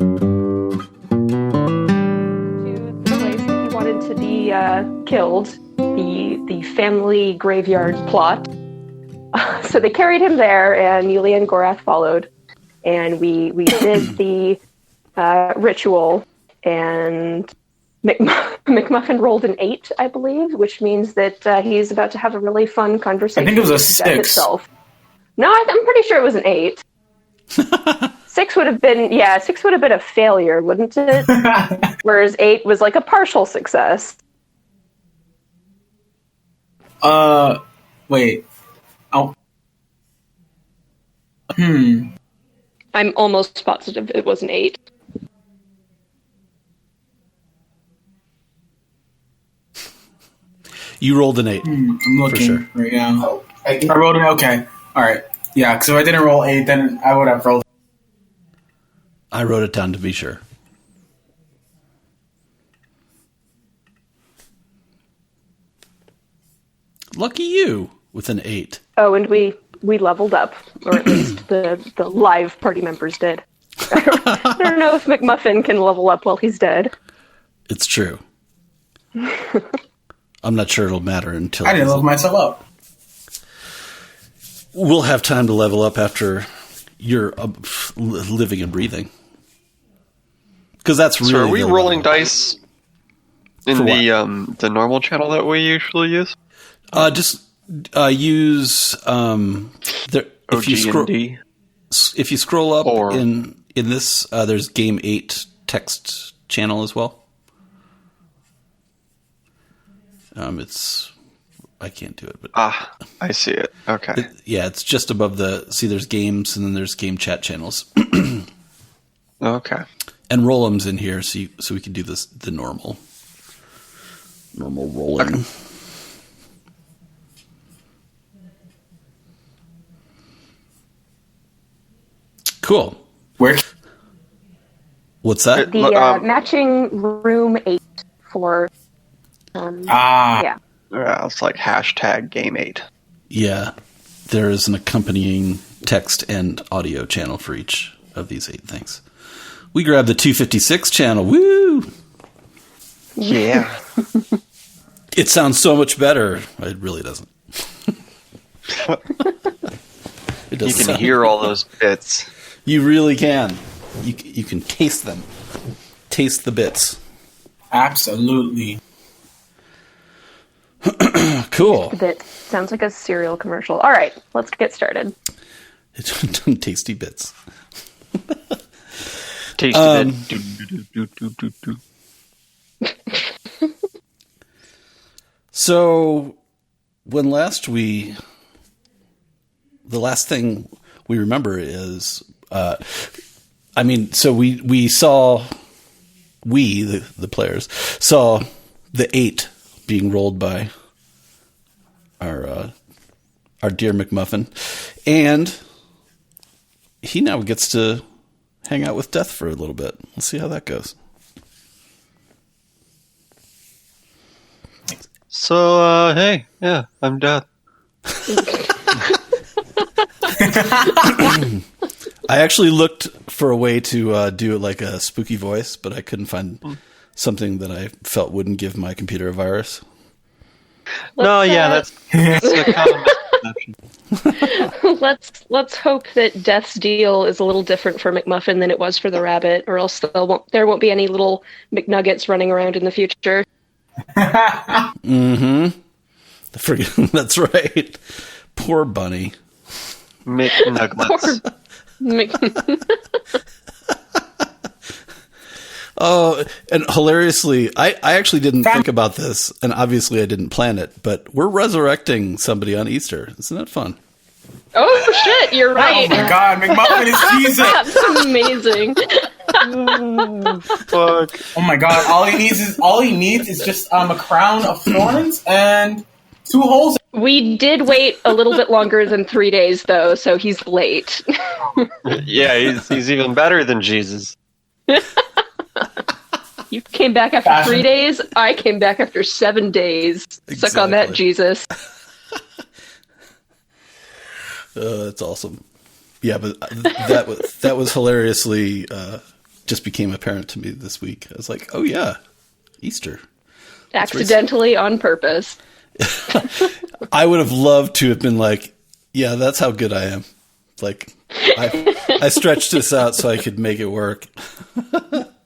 To the place that he wanted to be killed, the family graveyard plot. So they carried him there, and Yulia and Gorath followed, and we did the ritual, and McMuffin rolled an 8, I believe, which means that he's about to have a really fun conversation. I think it was a with death 6. itself. No, I'm pretty sure it was an 8. 6 would have been a failure, wouldn't it? Whereas 8 was like a partial success. Wait. Oh. I'm almost positive it was an 8. You rolled an 8. I'm looking for sure. right now. I rolled an okay. All right. Yeah, because if I didn't roll 8, then I would have rolled. I wrote it down to be sure. Lucky you with an 8. Oh, and we leveled up, or at least the live party members did. I don't know if McMuffin can level up while he's dead. It's true. I'm not sure it'll matter until... I didn't level myself up. We'll have time to level up after you're living and breathing. Because that's really... So are we rolling dice in the normal channel that we usually use? Just use... if you scroll up in this, there's Game 8 text channel as well. I can't do it, but I see it. Okay. It's just above there's games, and then there's game chat channels. Okay. And Rollum's in here, so we can do the normal rolling. Okay. Cool. Where? What's that? The matching room 8 for... Yeah. It's like hashtag game 8. Yeah. There is an accompanying text and audio channel for each of these 8 things. We grabbed the 256 channel. Woo! Yeah. It sounds so much better. It really doesn't. It does. You can hear all those bits. You really can. You can taste them. Taste the bits. Absolutely. Cool. That sounds like a cereal commercial. All right, let's get started. Tasty bits. Tasty bit. So, the last thing we remember is, the players, saw the 8 being rolled by our dear McMuffin, and he now gets to hang out with Death for a little bit. Let's see how that goes. So, hey, yeah, I'm Death. I actually looked for a way to do it like a spooky voice, but I couldn't find something that I felt wouldn't give my computer a virus. That's a common misconception. Let's hope that Death's deal is a little different for McMuffin than it was for the rabbit, or else there won't be any little McNuggets running around in the future. Mm-hmm. That's right. Poor bunny. McNuggets. Oh, and hilariously, I actually didn't think about this, and obviously I didn't plan it, but we're resurrecting somebody on Easter. Isn't that fun? Oh, shit, you're right. Oh, my God, McMuffin is Jesus. That's amazing. Fuck. Oh, my God, all he needs is just a crown of thorns and 2 holes. We did wait a little bit longer than 3 days, though, so he's late. Yeah, he's even better than Jesus. You came back after 3 days. I came back after 7 days. Exactly. Suck on that, Jesus. That's awesome. Yeah, but that was hilariously just became apparent to me this week. I was like, oh yeah, Easter. Accidentally on purpose. I would have loved to have been like, yeah, that's how good I am. Like, I stretched this out so I could make it work.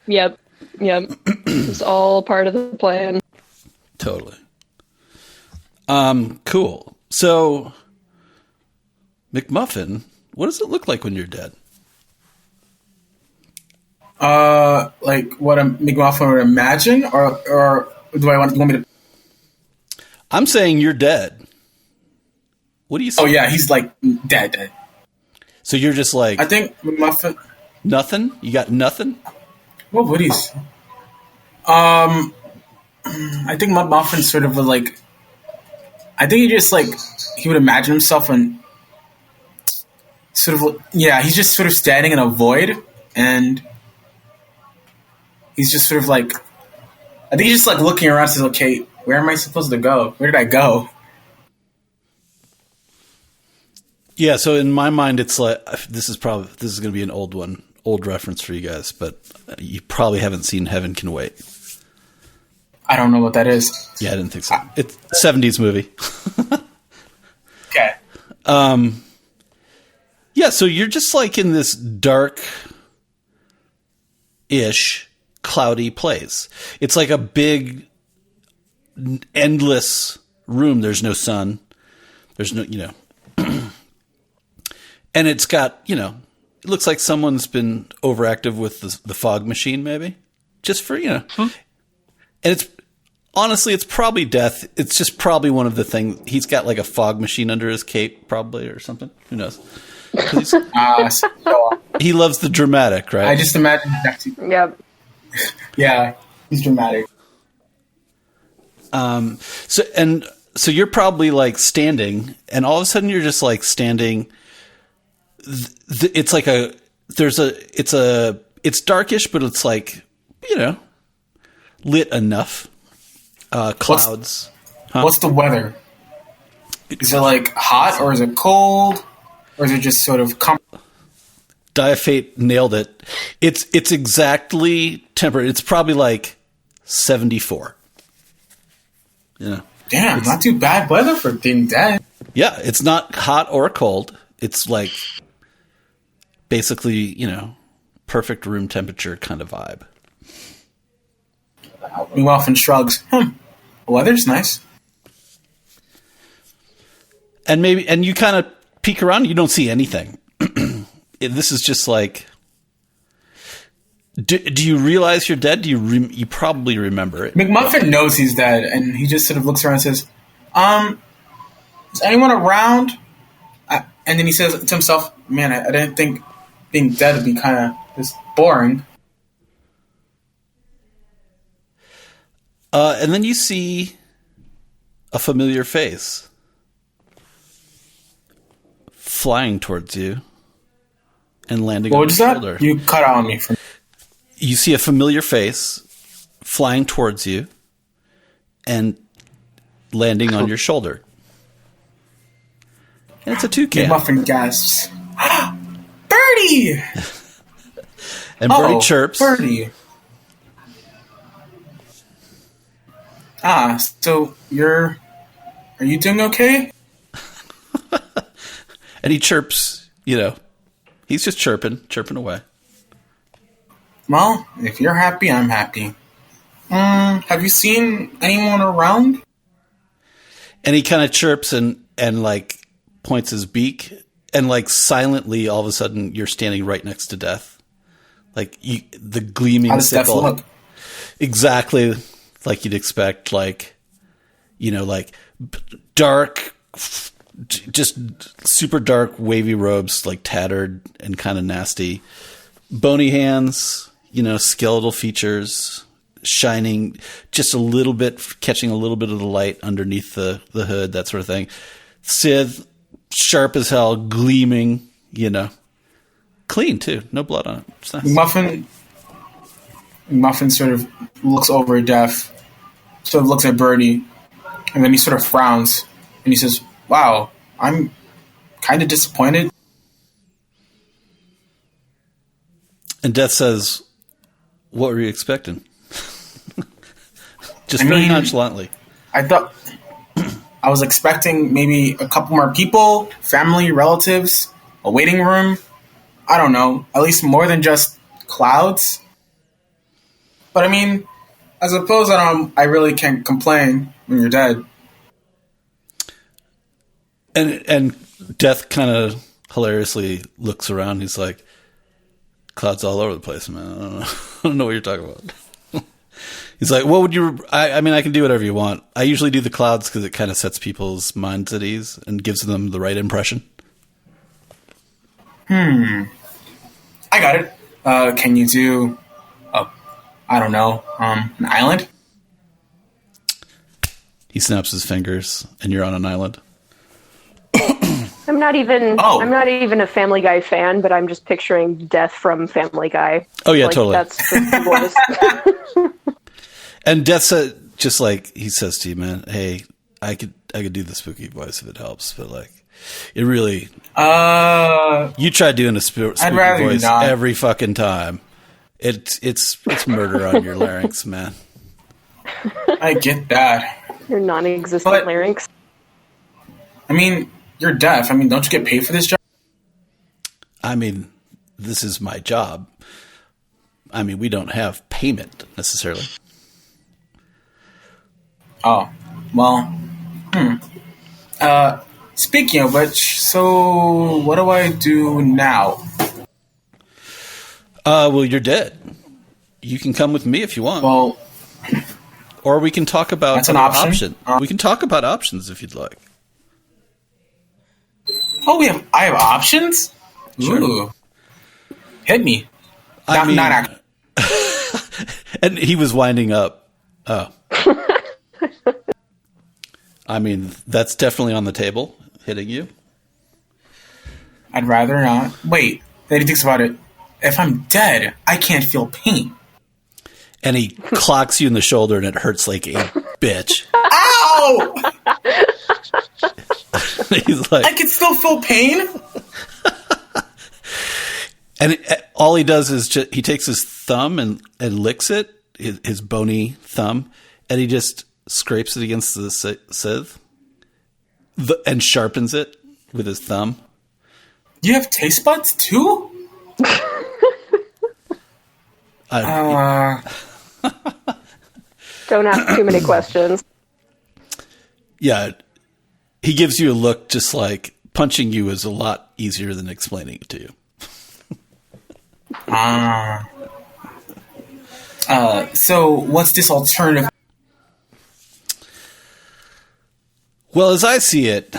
Yep. It's all part of the plan. Totally. Cool. So, McMuffin, what does it look like when you're dead? Like what a McMuffin would imagine, or do you want me to? I'm saying you're dead. What do you say? Oh yeah, he's like dead. So you're just like, I think McMuffin. nothing? You got nothing? What would he say? I think McMuffin sort of was like. I think he just like he would imagine himself and sort of he's just sort of standing in a void, and he's just sort of like I think he's just like looking around and says, okay, where am I supposed to go? Where did I go? Yeah, so in my mind, it's like this is going to be an old reference for you guys, but you probably haven't seen Heaven Can Wait. I don't know what that is. Yeah, I didn't think so. It's a 70s movie. Okay. Yeah, so you're just like in this dark-ish, cloudy place. It's like a big, endless room. There's no sun. There's no, and it's got, it looks like someone's been overactive with the fog machine, maybe. Just for, And it's, honestly, it's probably death. It's just probably one of the things. He's got like a fog machine under his cape, probably, or something. Who knows? He loves the dramatic, right? I just imagine. Yep. Yeah, he's dramatic. So you're probably like standing, and all of a sudden you're just like standing. It's like it's darkish, but it's like, lit enough. Clouds. What's the weather? Is it like hot, or is it cold, or is it just sort of Diafate nailed it. It's exactly temperate. It's probably like 74. Damn, not too bad weather for being dead. Yeah, it's not hot or cold. It's like basically, perfect room temperature kind of vibe. McMuffin shrugs. The weather's nice. And you kind of peek around, you don't see anything. This is just like, do you realize you're dead? You probably remember it. McMuffin knows he's dead, and he just sort of looks around and says, is anyone around? And then he says to himself, man, I didn't think being dead would be kind of just boring. And then you see a familiar face flying towards you and landing on your shoulder. That? You cut out on me. You see a familiar face flying towards you and landing on your shoulder. And it's a toucan. McMuffin gasps. Birdie! And Birdie chirps. Birdie. So are you doing okay? And he chirps, he's just chirping away. Well, if you're happy, I'm happy. Have you seen anyone around? And he kind of chirps and like points his beak, and like silently, all of a sudden, you're standing right next to Death. Like the gleaming. How does Death look? Exactly like you'd expect. Like, like dark, just super dark, wavy robes, like tattered and kind of nasty. Bony hands, skeletal features, shining just a little bit, catching a little bit of the light underneath the hood, that sort of thing. Sith, sharp as hell, gleaming, clean too, no blood on it. It's nice. Muffin sort of looks over Death, sort of looks at Birdie, and then he sort of frowns, and he says, wow, I'm kind of disappointed. And Death says, What were you expecting? Just very nonchalantly. I thought I was expecting maybe a couple more people, family, relatives, a waiting room. I don't know, at least more than just clouds. But I mean, I suppose I really can't complain when you're dead. And Death kind of hilariously looks around. He's like, clouds all over the place, man. I don't know what you're talking about. He's like, what would you... I mean, I can do whatever you want. I usually do the clouds because it kind of sets people's minds at ease and gives them the right impression. I got it. Can you do... I don't know, an island? He snaps his fingers, and you're on an island. I'm not even a Family Guy fan, but I'm just picturing Death from Family Guy. Oh yeah, totally. That's the voice. And Death said, just like he says to you, man, hey, I could do the spooky voice if it helps, but like, it really. You try doing a spooky voice every fucking time. It's murder on your larynx, man. I get that. Your non-existent larynx. I mean, you're deaf. I mean, don't you get paid for this job? I mean, this is my job. I mean, we don't have payment necessarily. Oh, well, speaking of which, so what do I do now? Well, you're dead. You can come with me if you want. Well, or we can talk about that's an option. We can talk about options if you'd like. Oh, I have options? Sure. Ooh. Hit me. Not actually. And he was winding up. Oh. I mean, that's definitely on the table, hitting you. I'd rather not. Wait, then he thinks about it. If I'm dead, I can't feel pain. And he clocks you in the shoulder and it hurts like a bitch. Ow! He's like, I can still feel pain? And all he does is he takes his thumb and licks it, his bony thumb, and he just scrapes it against the scythe and sharpens it with his thumb. You have taste buds too? Don't ask too many questions. Yeah. He gives you a look just like punching you is a lot easier than explaining it to you. So what's this alternative? Well, as I see it,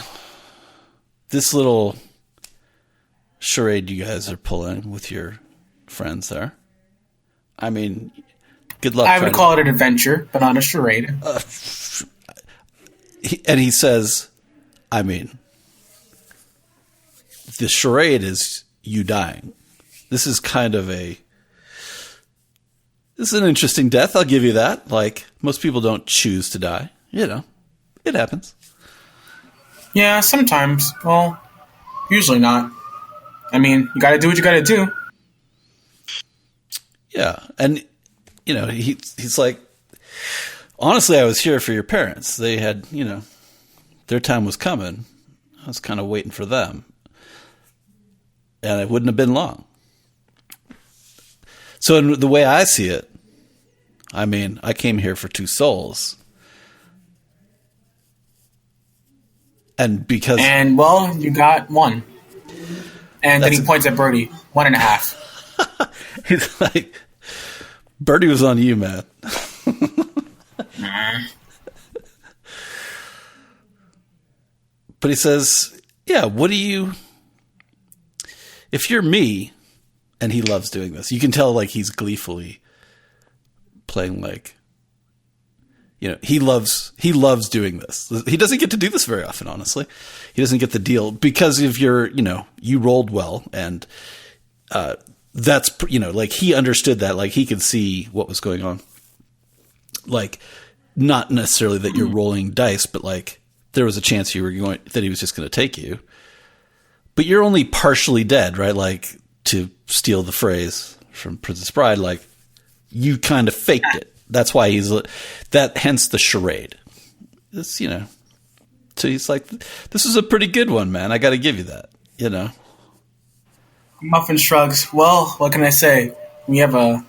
this little charade you guys are pulling with your friends there. I mean, good luck. I would call it an adventure, but not a charade. And he says, I mean, the charade is you dying. This is kind of this is an interesting death. I'll give you that. Like, most people don't choose to die. You know, it happens. Yeah, sometimes. Well, usually not. I mean, you gotta do what you gotta do. Yeah. And, you know, he's like, honestly, I was here for your parents. They had, you know, their time was coming. I was kind of waiting for them. And it wouldn't have been long. So in the way I see it, I mean, I came here for two souls. And well, you got one. And then he points at Birdie. 1.5. He's like, Birdie was on you, man. But he says, yeah, if you're me, and he loves doing this, you can tell like he's gleefully playing like, you know, he loves doing this. He doesn't get to do this very often, honestly. He doesn't get the deal because of you rolled well. And, that's, you know, like he understood that, like he could see what was going on. Like, not necessarily that you're rolling dice, but like there was a chance that he was just going to take you. But you're only partially dead, right? Like, to steal the phrase from Princess Bride, like you kind of faked it. That's why hence the charade. It's, so he's like, this is a pretty good one, man. I got to give you that, Muffin shrugs. Well, what can I say? We have a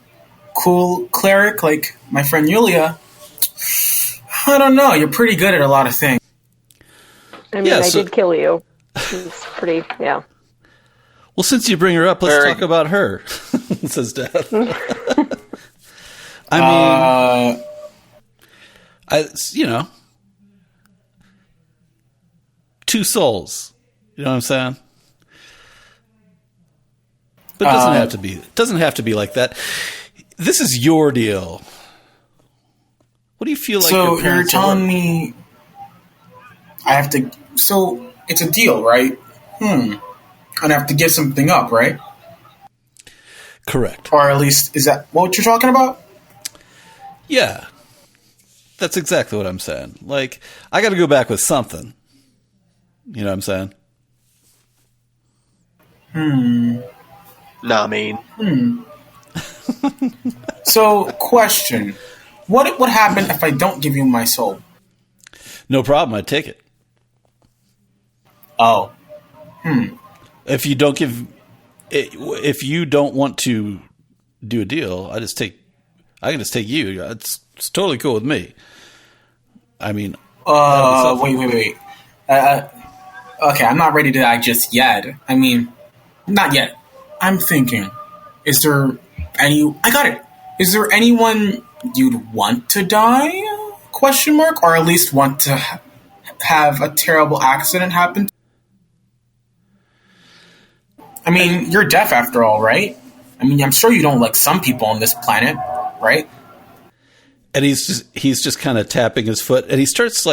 cool cleric like my friend Yulia. I don't know. You're pretty good at a lot of things. I mean, I did kill you. It's pretty, yeah. Well, since you bring her up, let's talk about her, says Death. I mean, two souls. You know what I'm saying? But it doesn't have to be. It doesn't have to be like that. This is your deal. What do you feel like? So you're telling me I have to? So it's a deal, right? I have to give something up, right? Correct. Or at least, is that what you're talking about? Yeah, that's exactly what I'm saying. Like, I got to go back with something. You know what I'm saying? Nah, I mean. So, question: what would happen if I don't give you my soul? No problem. I'd take it. Oh. If you don't if you don't want to do a deal, I can just take you. It's totally cool with me. I mean, wait. Okay, I'm not ready to die just yet. I mean, not yet. I'm thinking, is there anyone you'd want to die? Question mark, or at least want to have a terrible accident happen? I mean, you're deaf after all, right? I mean, I'm sure you don't like some people on this planet, right? And he's just kind of tapping his foot, and he starts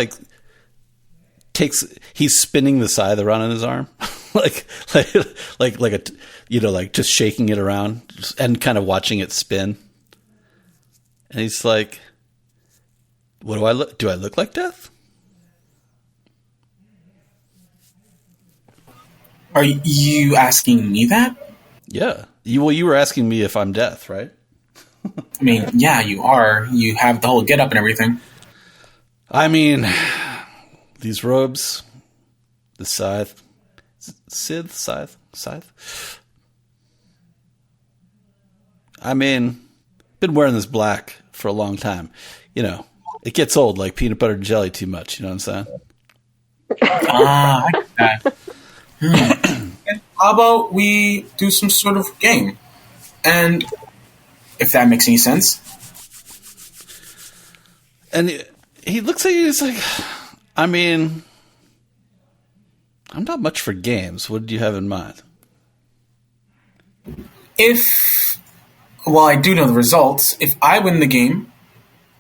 he's spinning the scythe around in his arm, like just shaking it around and kind of watching it spin. And he's like, "What do I look? Do I look like Death?" Are you asking me that? Yeah. You were asking me if I'm Death, right? I mean, yeah, you are. You have the whole get-up and everything. I mean, these robes, the scythe. Scythe? I mean, been wearing this black for a long time. It gets old like peanut butter and jelly too much. You know what I'm saying? I get that. How about we do some sort of game? And if that makes any sense. And he looks at you, he's like, I mean, I'm not much for games. What did you have in mind? I do know the results. If I win the game,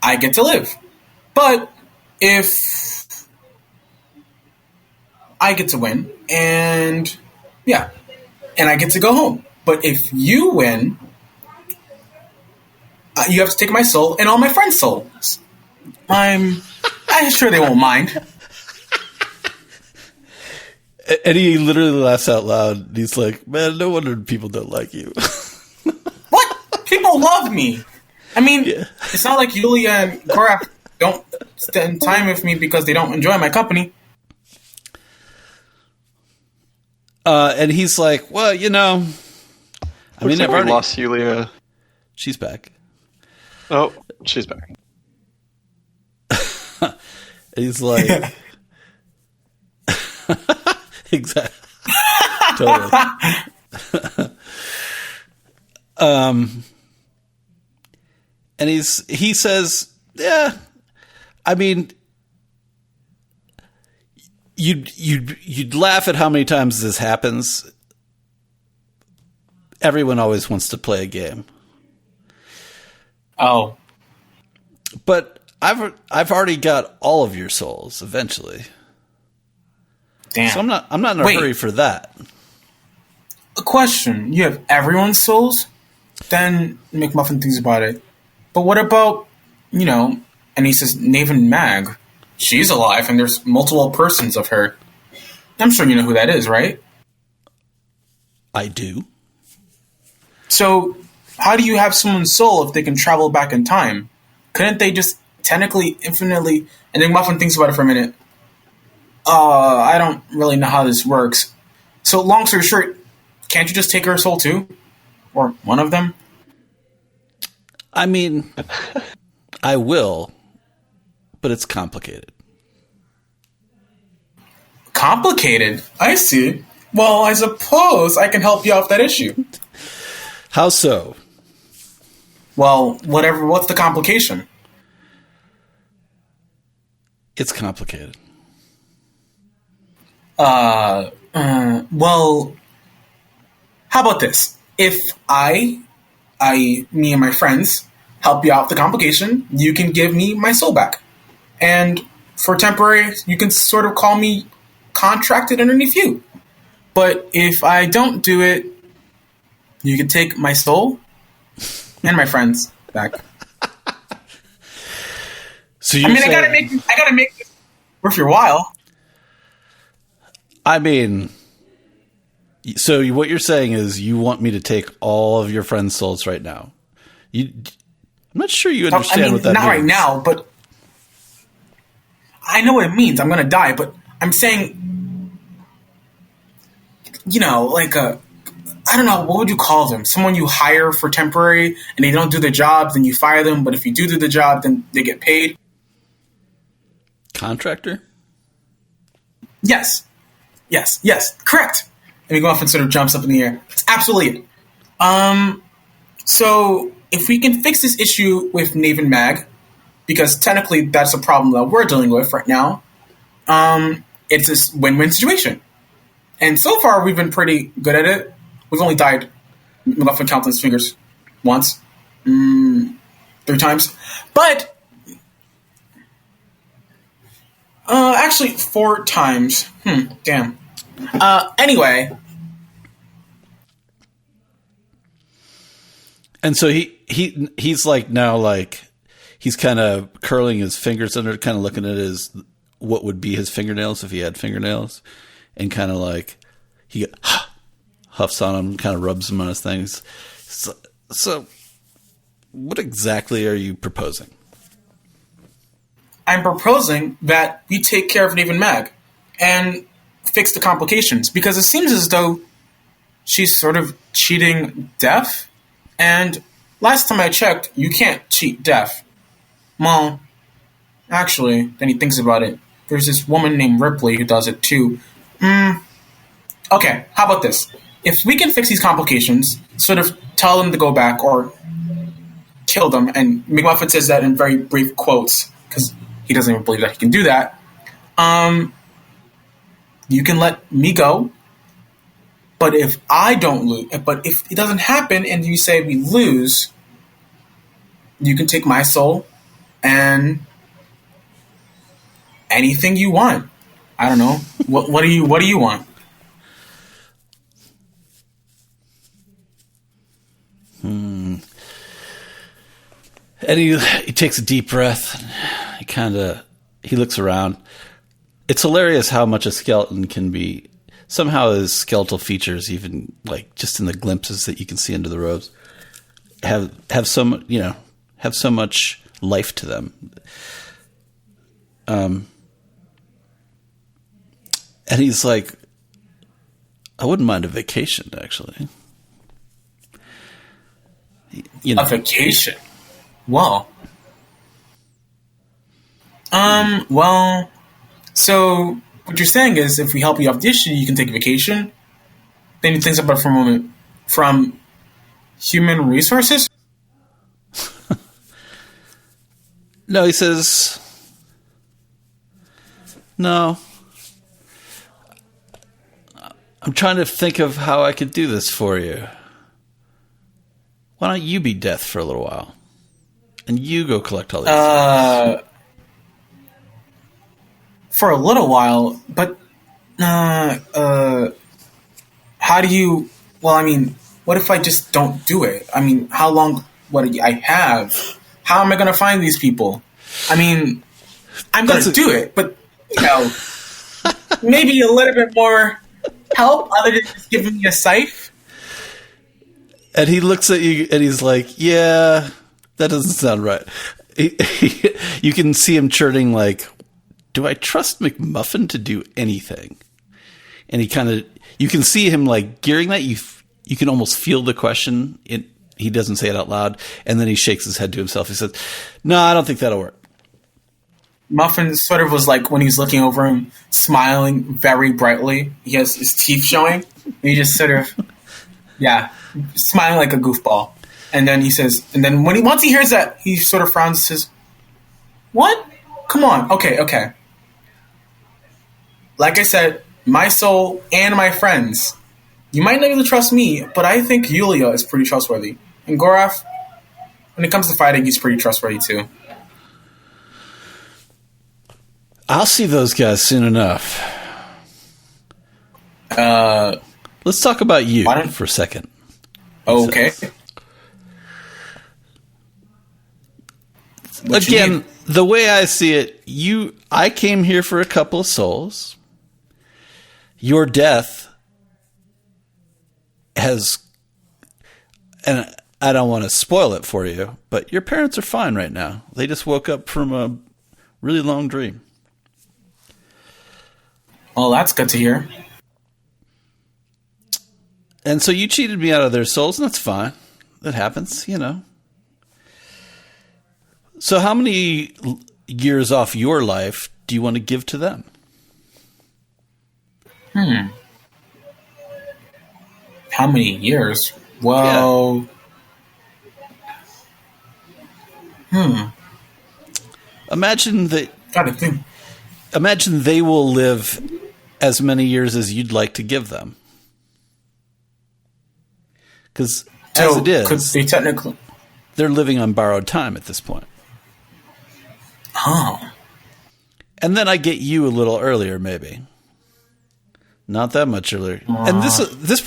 I get to live. But if I get to win, and I get to go home. But if you win, you have to take my soul and all my friends' souls. I'm sure they won't mind. And he literally laughs out loud. He's like, "Man, no wonder people don't like you." What? People love me. I mean, It's not like Yulia and Gorath don't spend time with me because they don't enjoy my company. And he's like, "Well, I mean, I've already lost Yulia. She's back. Oh, she's back." And he's like, exactly, totally. And he says, "Yeah, I mean, you'd laugh at how many times this happens. Everyone always wants to play a game. Oh, but I've already got all of your souls eventually. Damn. So I'm not in a hurry for that." A question: you have everyone's souls? Then McMuffin thinks about it. But what about, and he says, Naven Mag. She's alive, and there's multiple persons of her. I'm sure you know who that is, right? I do. So, how do you have someone's soul if they can travel back in time? Couldn't they just technically, infinitely... And then McMuffin thinks about it for a minute. I don't really know how this works. So long story short, can't you just take her soul too? Or one of them? I mean, I will, but it's complicated. Complicated? I see. Well, I suppose I can help you out with that issue. How so? Well, whatever. What's the complication? It's complicated. Well, how about this? If me and my friends help you out with the complication, you can give me my soul back. And for temporary, you can sort of call me contracted underneath you. But if I don't do it, you can take my soul and my friends back. So I gotta make this worth your while. I mean, so what you're saying is you want me to take all of your friends' souls right now. I'm not sure you understand what that means. Not right now, but I know what it means. I'm gonna die, but I'm saying, I don't know, what would you call them? Someone you hire for temporary and they don't do the job, then you fire them, but if you do the job, then they get paid. Contractor? Yes, correct. And McMuffin sort of jumps up in the air. That's absolutely it. So if we can fix this issue with Nave and Mag, because technically that's a problem that we're dealing with right now, it's this win-win situation. And so far we've been pretty good at it. We've only died, McMuffin counting his fingers, once, 3 times. But actually 4 times. Damn. Anyway. And so he's like now like he's kind of curling his fingers under, kind of looking at what would be his fingernails if he had fingernails, and kind of like he huffs on them, kind of rubs them on his things. So what exactly are you proposing? I'm proposing that we take care of Nave and Mag and fix the complications, because it seems as though she's sort of cheating death. And last time I checked, you can't cheat death. Well, actually, then he thinks about it. There's this woman named Ripley who does it too. Okay, how about this? If we can fix these complications, sort of tell them to go back or kill them, and McMuffin says that in very brief quotes, because he doesn't even believe that he can do that. You can let me go, but if I don't lose, but if it doesn't happen and you say we lose, you can take my soul and anything you want. I don't know. What do you want? And he takes a deep breath. He looks around. It's hilarious how much a skeleton can be. Somehow his skeletal features, even like just in the glimpses that you can see into the robes, have so much life to them. And he's like, I wouldn't mind a vacation, actually. A vacation? Well. Well, so what you're saying is if we help you off the issue, you can take a vacation? Then he thinks about it for a moment. From human resources? No, he says, no. I'm trying to think of how I could do this for you. Why don't you be death for a little while? And you go collect all these things. For a little while, but how do you... Well, I mean, what if I just don't do it? I mean, how long... What do I have? How am I going to find these people? I mean, I'm going to do it, but, maybe a little bit more help other than just giving me a scythe? And he looks at you and he's like, yeah, that doesn't sound right. You can see him churning like, do I trust McMuffin to do anything? And he kind of, you can see him like gearing that. You can almost feel the question. He doesn't say it out loud. And then he shakes his head to himself. He says, no, I don't think that'll work. Muffin sort of was like when he's looking over him, smiling very brightly. He has his teeth showing. And he just sort of, smiling like a goofball. And then he says, and then once he hears that, he sort of frowns and says, what? Come on. Okay. Like I said, my soul and my friends. You might not be able to trust me, but I think Yulia is pretty trustworthy. And Gorath, when it comes to fighting, he's pretty trustworthy too. I'll see those guys soon enough. Let's talk about you for a second. Okay. Again, the way I see it, I came here for a couple of souls. Your death has, and I don't want to spoil it for you, but your parents are fine right now. They just woke up from a really long dream. Well, that's good to hear. And so you cheated me out of their souls, and that's fine. That happens, you know. So how many years off your life do you want to give to them? How many years? Well... Imagine that... Gotta think. Imagine they will live as many years as you'd like to give them. Because as it is, could they technically... they're living on borrowed time at this point. Oh. And then I get you a little earlier, maybe. Not that much earlier. And this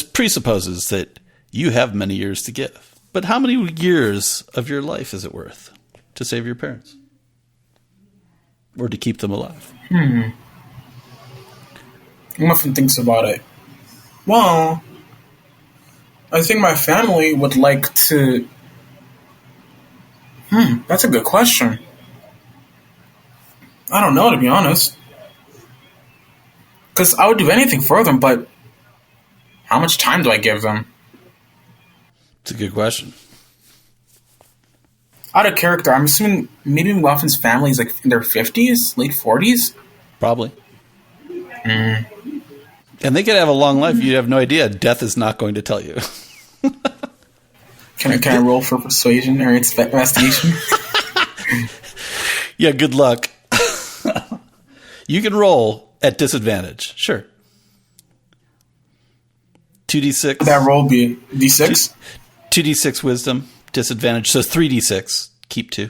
presupposes that you have many years to give. But how many years of your life is it worth to save your parents? Or to keep them alive? Muffin thinks about it. Well, I think my family would like to... that's a good question. I don't know, to be honest. Because I would do anything for them, but how much time do I give them? It's a good question. Out of character, I'm assuming maybe Muffin's family is like in their 50s, late 40s? Probably. And they could have a long life. You have no idea. Death is not going to tell you. Can I roll for persuasion or investigation? Yeah, good luck. You can roll at disadvantage. Sure. 2d6. Would that roll be d6? 2d6 wisdom, disadvantage. So 3d6. Keep 2.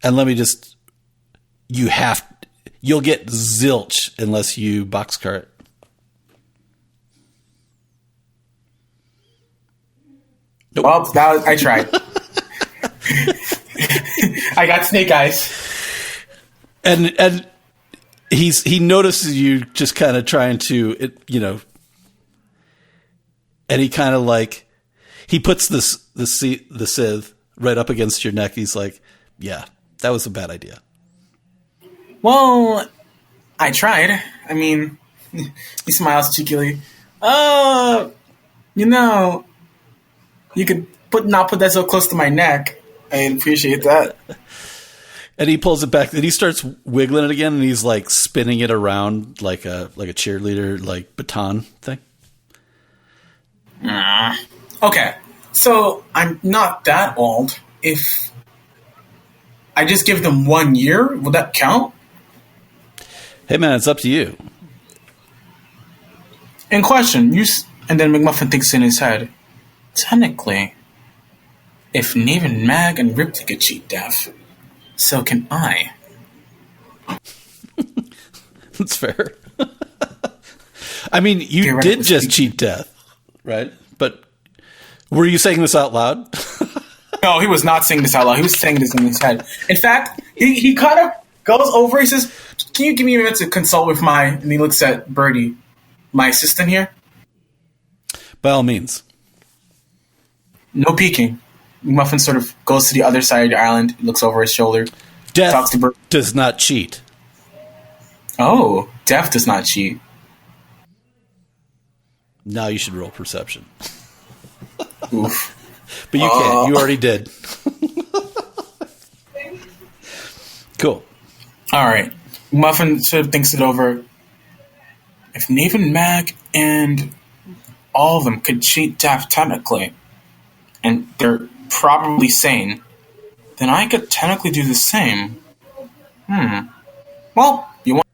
And let me just... You'll get zilch unless you boxcar it. Nope. Well, I tried. I got snake eyes. And he notices you just kind of trying to, and he kind of like, he puts the scythe right up against your neck. He's like, yeah, that was a bad idea. Well, I tried. I mean, he smiles cheekily. You could not put that so close to my neck. I appreciate that. And he pulls it back, and he starts wiggling it again, and he's like spinning it around like a cheerleader, like baton thing. Okay, so I'm not that old. If I just give them 1 year, will that count? Hey man, it's up to you. In question, and then McMuffin thinks in his head, technically, if Nave and Mag and Riptide could cheat death, so can I. That's fair. I mean, you did just cheat death, right? But were you saying this out loud? No, he was not saying this out loud. He was saying this in his head. In fact, he kind of goes over. He says, "Can you give me a minute to consult with my?" And he looks at Birdie. my assistant here? By all means. No peeking. McMuffin sort of goes to the other side of the island, looks over his shoulder, Death talks to Birdie. does not cheat. Oh, Death does not cheat. Now you should roll perception. Oof. But you can't. You already did. Cool. All right. McMuffin sort of thinks it over. If Nathan Mack and all of them could cheat Death technically, and they're probably sane, then I could technically do the same. Well, you want...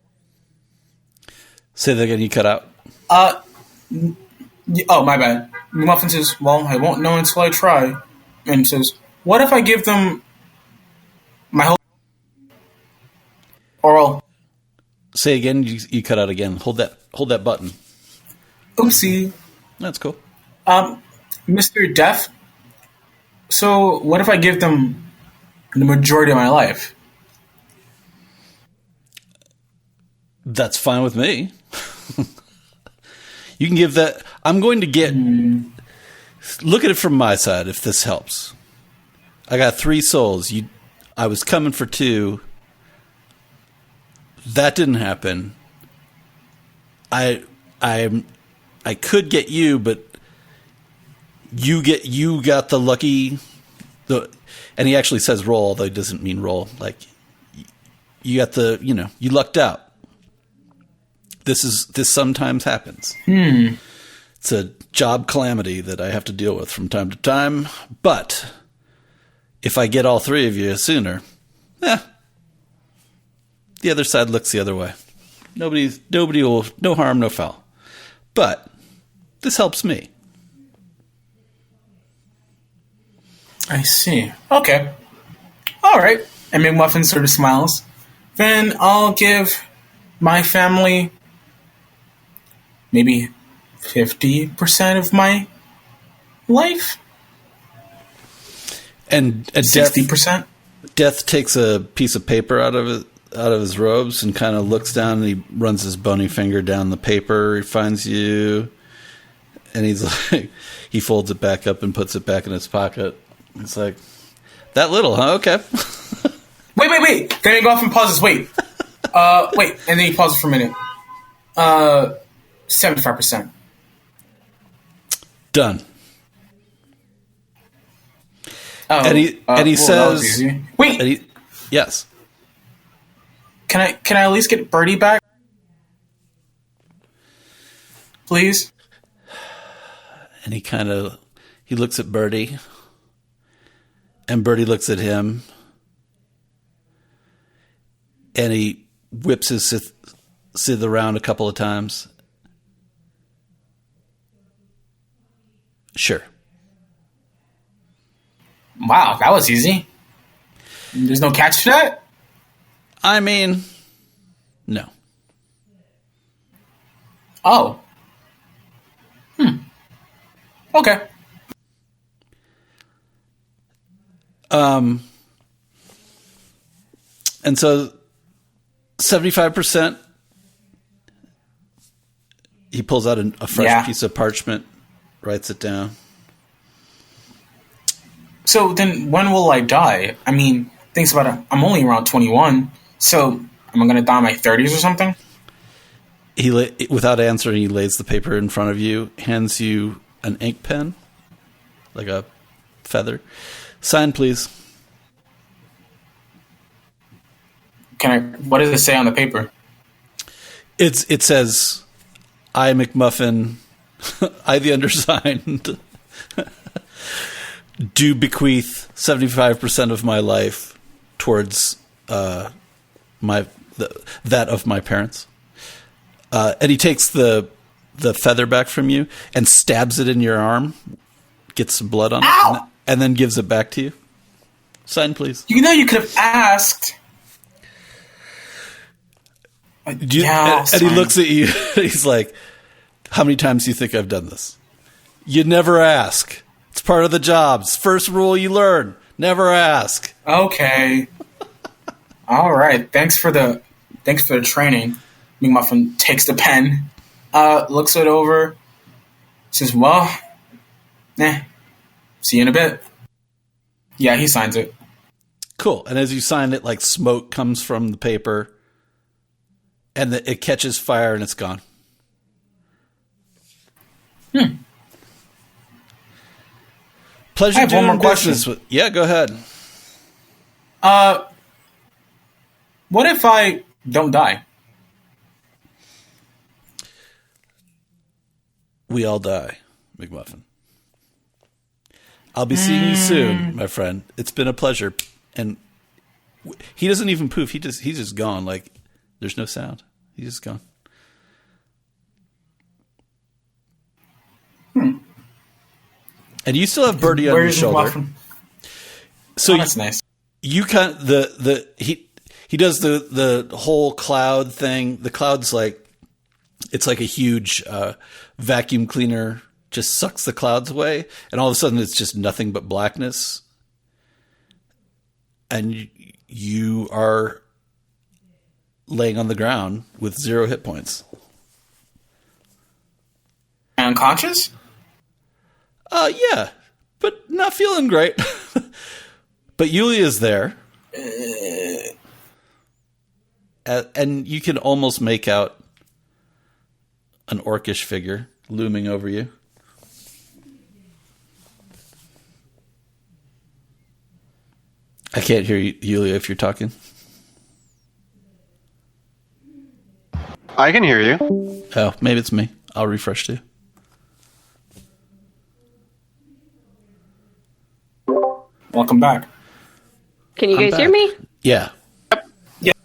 Say that again. You cut out. Oh, my bad. McMuffin says, well, I won't know until I try. And says, what if I give them my whole... Oral. Say again. You cut out again. Hold that button. Oopsie. That's cool. Mr. Death, so what if I give them the majority of my life? That's fine with me. You can give that. I'm going to get. Look at it from my side. If this helps, I got 3 souls. I was coming for 2. That didn't happen. I could get you, but you got the lucky. And he actually says roll, although he doesn't mean roll. Like you got the, you lucked out. This sometimes happens. It's a job calamity that I have to deal with from time to time. But if I get all 3 of you sooner, the other side looks the other way. Nobody will, no harm, no foul. But this helps me. I see. Okay. All right. And McMuffin sort of smiles. Then I'll give my family maybe 50% of my life. And 60%? Death takes a piece of paper out of his robes and kind of looks down, and he runs his bony finger down the paper. He finds you, and he's like, he folds it back up and puts it back in his pocket. It's like, that little, huh? Okay. Wait. Then he go off and pauses. Wait. Wait. And then he pauses for a minute. 75%. Done. Oh, and he says, wait. Yes. Can I at least get Birdie back? Please? And he looks at Birdie. And Birdie looks at him. And he whips his Sith around a couple of times. Sure. Wow, that was easy. There's no catch to that? I mean, no. Oh. Okay. And so 75%, he pulls out a fresh piece of parchment, writes it down. So then when will I die? I mean, think about it. I'm only around 21. So am I going to die in my 30s or something? Without answering, he lays the paper in front of you, hands you an ink pen, like a feather. Sign, please. What does it say on the paper? It says, I, McMuffin, I, the undersigned, do bequeath 75% of my life towards that of my parents. And he takes the feather back from you and stabs it in your arm, gets some blood on it, and then gives it back to you. Sign, please. You could have asked. And he looks at you. He's like, how many times do you think I've done this? You never ask. It's part of the job. It's the first rule you learn. Never ask. Okay. All right. Thanks for the training. McMuffin takes the pen. looks it over, says, well, see you in a bit. Yeah, he signs it. Cool. And as you sign it, like smoke comes from the paper and it catches fire and it's gone. Pleasure I have one doing more business question. Yeah, go ahead. What if I don't die? We all die, McMuffin. I'll be seeing you soon, my friend. It's been a pleasure. And he doesn't even poof. He's just gone. Like, there's no sound. He's just gone. And you still have Birdie on your shoulder. McMuffin? So that's nice. You kind of, he does the whole cloud thing. The cloud's like, it's like a huge vacuum cleaner just sucks the clouds away, and all of a sudden it's just nothing but blackness. And you are laying on the ground with 0 hit points. Unconscious? Yeah, but not feeling great. But Yulia's there. And you can almost make out an orcish figure looming over you. I can't hear you, Yulia, if you're talking. I can hear you. Oh, maybe it's me. I'll refresh too. Welcome back. Can you I'm guys back. hear me? Yeah.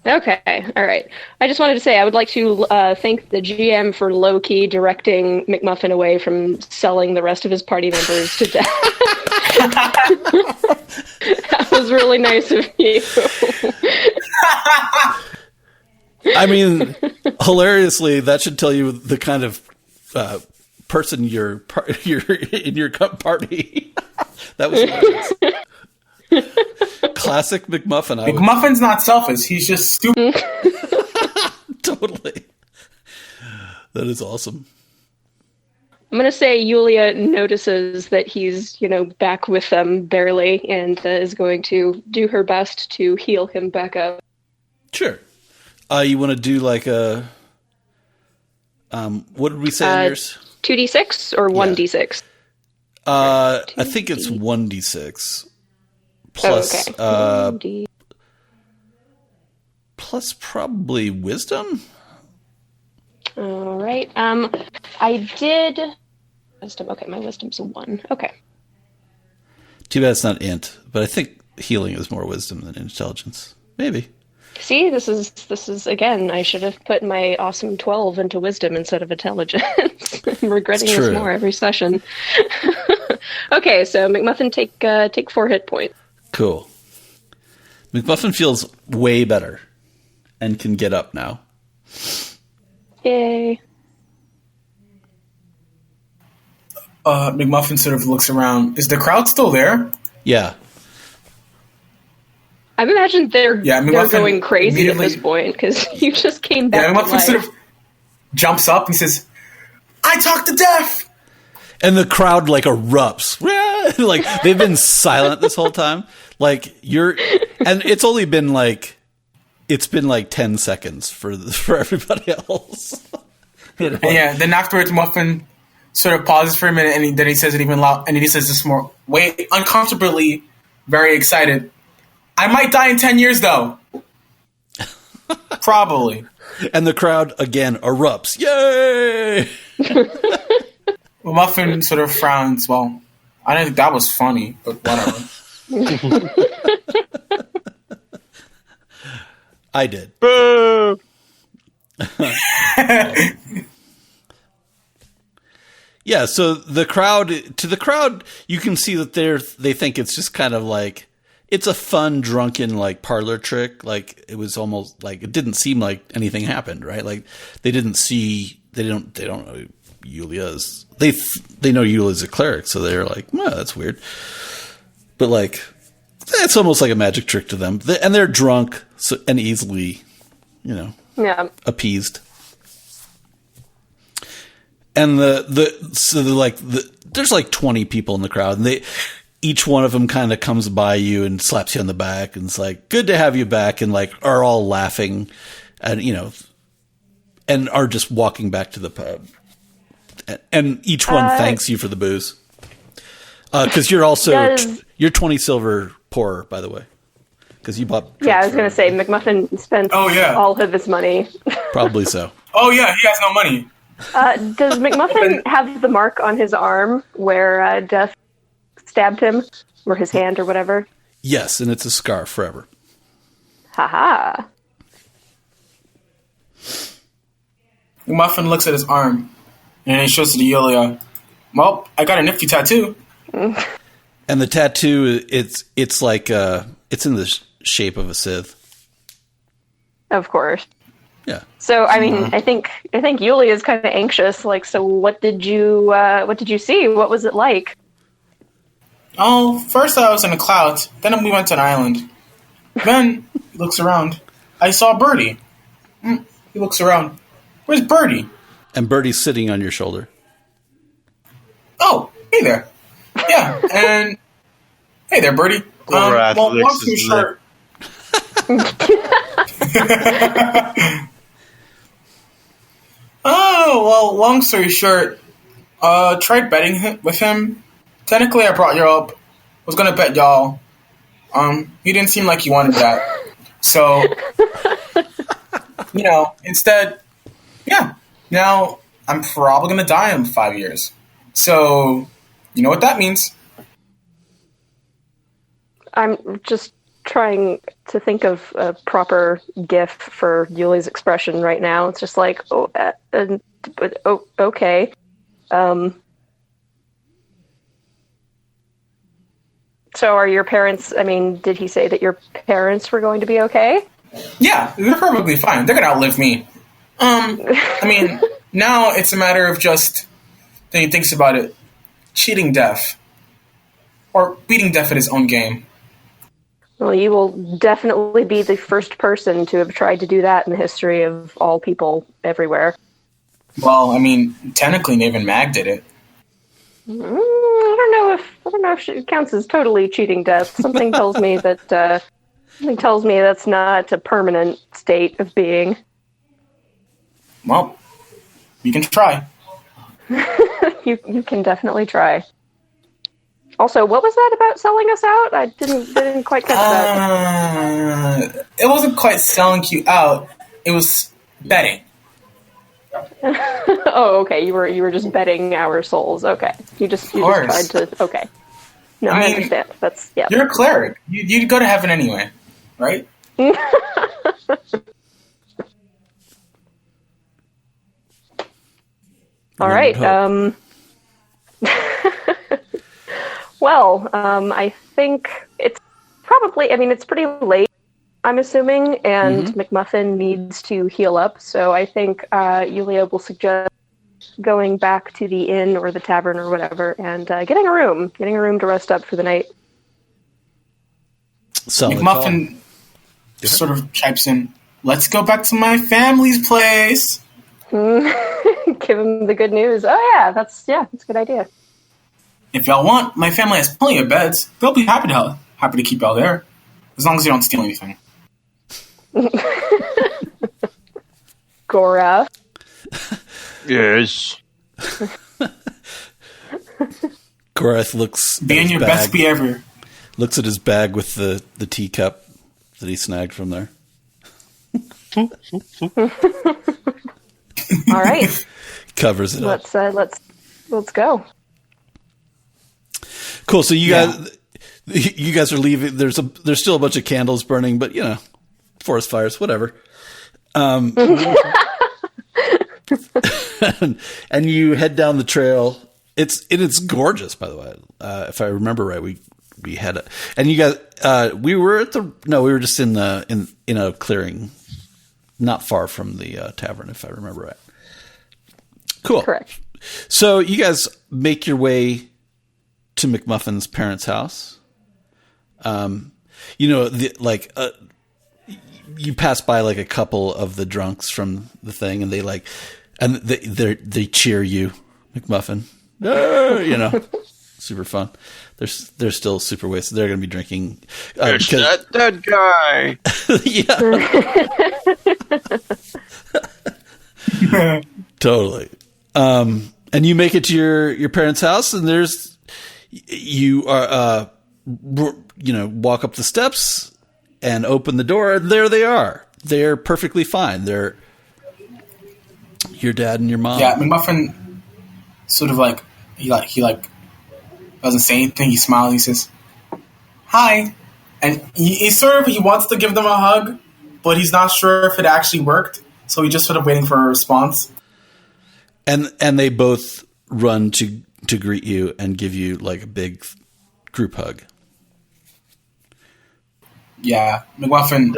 Okay, all right. I just wanted to say I would like to thank the GM for low-key directing McMuffin away from selling the rest of his party members to death. That was really nice of you. I mean, hilariously, that should tell you the kind of person you're in your party. That was hilarious. Classic McMuffin. McMuffin's not selfish. He's just stupid. Totally. That is awesome. I'm going to say Yulia notices that he's, back with them barely and is going to do her best to heal him back up. Sure. You want to do like a... what did we say on yours? 2d6 or 1d6? I think it's 1d6. Plus, okay. plus probably wisdom? All right. I did... Wisdom. Okay, my wisdom's a 1. Okay. Too bad it's not int, but I think healing is more wisdom than intelligence. Maybe. See, this is again, I should have put my awesome 12 into wisdom instead of intelligence. I'm regretting this more every session. Okay, so McMuffin take 4 hit points. Cool. McMuffin feels way better and can get up now. Yay. McMuffin sort of looks around. Is the crowd still there? Yeah. I imagine they're McMuffin going crazy at this point because you just came back to McMuffin life. sort of jumps up and says, I talked to death! And the crowd like erupts. Like they've been silent this whole time. Like and it's only been like 10 seconds for everybody else. And then afterwards Muffin sort of pauses for a minute and then he says it even loud and he says this more uncomfortably very excited. I might die in 10 years though. Probably. And the crowd again erupts. Yay! Well, Muffin sort of frowns. Well, I don't think that was funny, but whatever. I did. Boo! Yeah, so the crowd, you can see that they think it's just kind of like, it's a fun, drunken, like, parlor trick. Like, it was almost like, it didn't seem like anything happened, right? Like, they don't know Yulia's, they know Yulia's a cleric, so they're like, well, that's weird. But, like, it's almost like a magic trick to them. And they're drunk and easily, appeased. And there's like 20 people in the crowd, and each one of them kind of comes by you and slaps you on the back, and it's like, good to have you back, and like are all laughing, and and are just walking back to the pub, and each one thanks you for the booze, because you're also you're 20 silver poorer, by the way, because you bought. Yeah, I was going to say McMuffin spent all of his money. Probably so. Oh yeah, he has no money. Does McMuffin have the mark on his arm where Death stabbed him, or his hand, or whatever? Yes, and it's a scar forever. Haha. McMuffin looks at his arm, and he shows it to Yulia. Well, I got a nifty tattoo. And the tattoo, it's like it's in the shape of a Sith. Of course. Yeah. So I mean, I think Yulia is kind of anxious. Like, so what did you see? What was it like? Oh, first I was in the clouds. Then we went to an island. Then he looks around. I saw Birdie. He looks around. Where's Birdie? And Birdie's sitting on your shoulder. Oh, hey there. Yeah, and hey there, Birdie. Well, long story short. Oh, well, long story short, tried betting with him. Technically, I brought you up. Was gonna bet y'all. He didn't seem like he wanted that. So, instead, yeah. Now, I'm probably gonna die in 5 years. So, you know what that means. I'm just trying to think of a proper gif for Yuli's expression right now. It's just like, okay. So are your parents, I mean, did he say that your parents were going to be okay? Yeah, they're perfectly fine. They're gonna outlive me. I mean, now it's a matter of just, then he thinks about it, cheating Death. Or beating Death at his own game. Well, you will definitely be the first person to have tried to do that in the history of all people everywhere. Well, I mean, technically Naven Mag did it. I don't know if it counts as totally cheating Death. Something tells me that's not a permanent state of being. Well, you can try. You can definitely try. Also, what was that about selling us out? I didn't quite catch that. It wasn't quite selling you out. It was betting. Oh, okay. You were just betting our souls. Okay. You just tried to. Okay. No, I understand. That's yeah. You're a cleric. You'd go to heaven anyway, right? All right. Well, I think it's probably, I mean, it's pretty late, I'm assuming, and McMuffin needs to heal up, so I think Yulia will suggest going back to the inn or the tavern or whatever and getting a room to rest up for the night. McMuffin sort of chipes in, let's go back to my family's place. Give him the good news. Oh yeah, that's a good idea. If y'all want, my family has plenty of beds. They'll be happy to keep y'all there, as long as you don't steal anything. Gora. Yes. Gorath looks. Be in your best behavior. Looks at his bag with the teacup that he snagged from there. All right. Covers it up. Let's go. Cool. So you guys are leaving. There's still a bunch of candles burning, but forest fires, whatever. And you head down the trail. It's gorgeous, by the way. If I remember right, we had it, and you guys we were just in a clearing, not far from the tavern, if I remember right. Cool. Correct. So you guys make your way to McMuffin's parents' house. You pass by like a couple of the drunks from the thing, and they And they cheer you, McMuffin. You know, super fun. They're still super wasted. They're going to be drinking. It's that dead guy. Yeah. Totally. And you make it to your parents' house, and you walk up the steps and open the door, and there they are. They're perfectly fine. They're your dad and your mom. Yeah, McMuffin sort of like he doesn't say anything. He smiles. He says, "Hi," and he wants to give them a hug, but he's not sure if it actually worked. So he's just sort of waiting for a response. And they both run to greet you and give you like a big group hug. Yeah, McMuffin.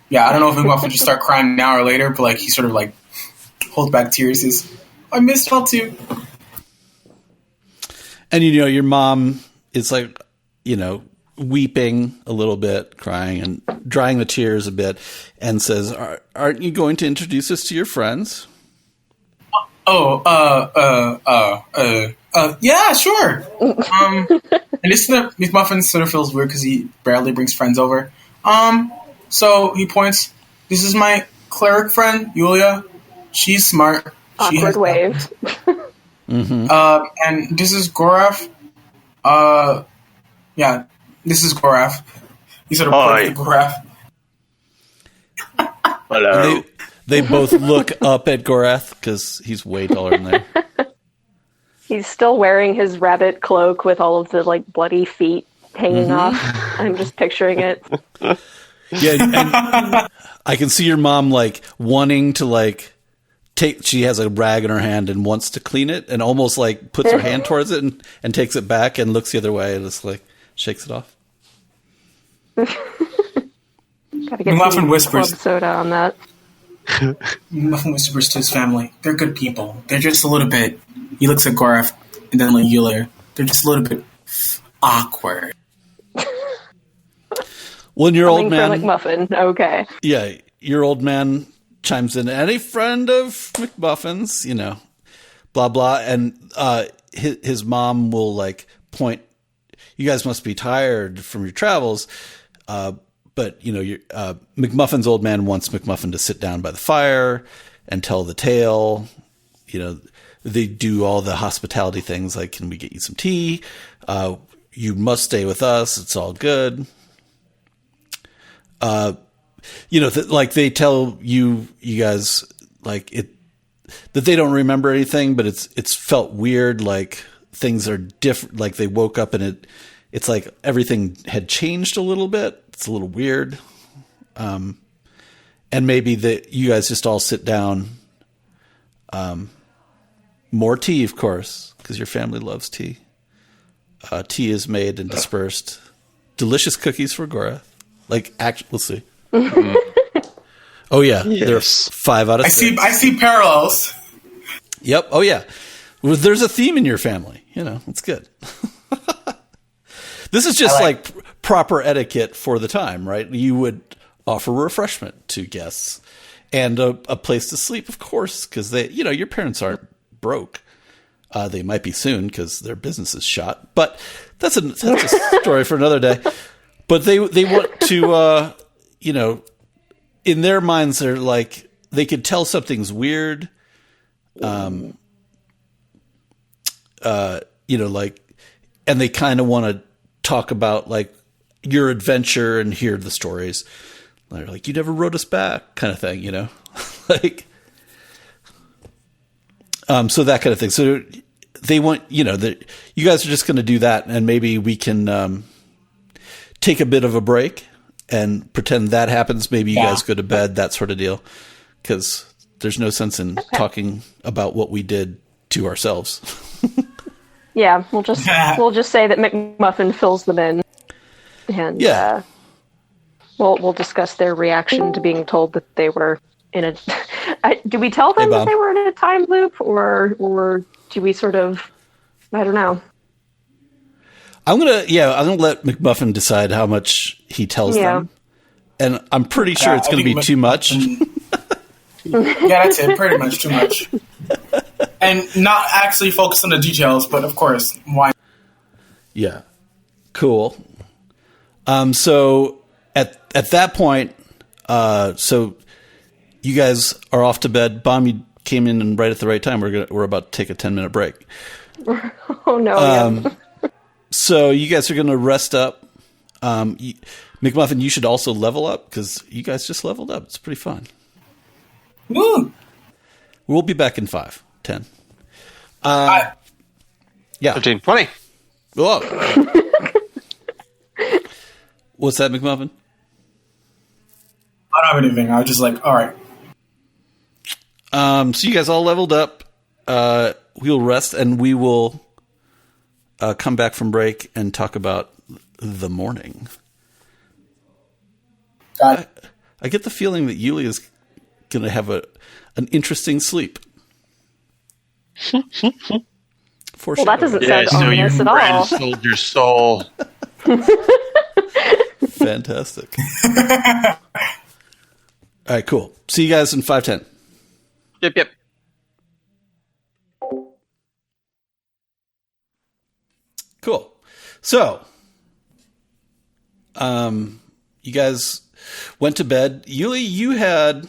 Yeah, I don't know if McMuffin just start crying now or later, but like he sort of like holds back tears. Says, "I missed y'all too." And your mom is like, weeping a little bit, crying and drying the tears a bit, and says, "Aren't you going to introduce us to your friends?" Yeah, sure. And this McMuffin sort of feels weird because he barely brings friends over. So he points. This is my cleric friend, Yulia. She's smart. Awkward wave. And this is Gorath. Yeah, this is Gorath. He sort of points to Gorath. Hello. They both look up at Gorath because he's way taller than they. He's still wearing his rabbit cloak with all of the like bloody feet hanging off. I'm just picturing it. Yeah, and I can see your mom like wanting to like she has a rag in her hand and wants to clean it and almost like puts her hand towards it and takes it back and looks the other way and just like shakes it off. Gotta get McMuffin whispers club soda on that. McMuffin whispers to his family, "They're good people. They're just a little bit." He looks at Gorath and then like Yulia. They're just a little bit awkward. Well, your old man, McMuffin. Okay. Yeah, your old man chimes in. Any friend of McMuffin's, blah blah, and his mom will like point. You guys must be tired from your travels, but McMuffin's old man wants McMuffin to sit down by the fire and tell the tale. They do all the hospitality things like, "Can we get you some tea? You must stay with us. It's all good." Like they tell you guys like it that they don't remember anything, but it's felt weird. Like things are different. Like they woke up and it's like everything had changed a little bit. It's a little weird. And maybe that you guys just all sit down. More tea, of course, because your family loves tea. Tea is made and dispersed. Delicious cookies for Gorath. Like, we'll see. Oh yeah, yes. There's 5 out of 6. I see parallels. Yep. Oh yeah. Well, there's a theme in your family. It's good. This is just like proper etiquette for the time, right? You would offer refreshment to guests and a place to sleep, of course, because your parents aren't broke. They might be soon because their business is shot, but that's a story for another day. But they want to, in their minds, they're like, they could tell something's weird. And they kind of want to talk about like your adventure and hear the stories. They're like, "You never wrote us back," kind of thing, like, so that kind of thing. So they want, you guys are just going to do that, and maybe we can take a bit of a break and pretend that happens. Maybe you guys go to bed, that sort of deal, because there's no sense in talking about what we did to ourselves. Yeah, we'll just say that McMuffin fills them in, and we'll discuss their reaction to being told that they were in a. Do we tell them that they were in a time loop, or do we sort of? I don't know. I'm gonna let McMuffin decide how much he tells them, and I'm pretty sure it's gonna be too much. Yeah, that's it. Pretty much too much. And not actually focus on the details, but of course, why? Yeah. Cool. So at that point, so you guys are off to bed. Bomb, you came in and right at the right time. We're about to take a 10-minute break. Oh no. So you guys are going to rest up. McMuffin, you should also level up because you guys just leveled up. It's pretty fun. Woo! We'll be back in 5, 10. Yeah. 15, 20. Whoa. What's that, McMuffin? I don't have anything. I was just like, all right. So you guys all leveled up. We'll rest and we will come back from break and talk about the morning. Got it. I get the feeling that Yulia is going to have an interesting sleep. Well, that doesn't sound So your ominous at all. brain sold your soul. Fantastic. All right, cool. See you guys in 5:10. Yep. Cool. So, you guys went to bed. Yuli, you had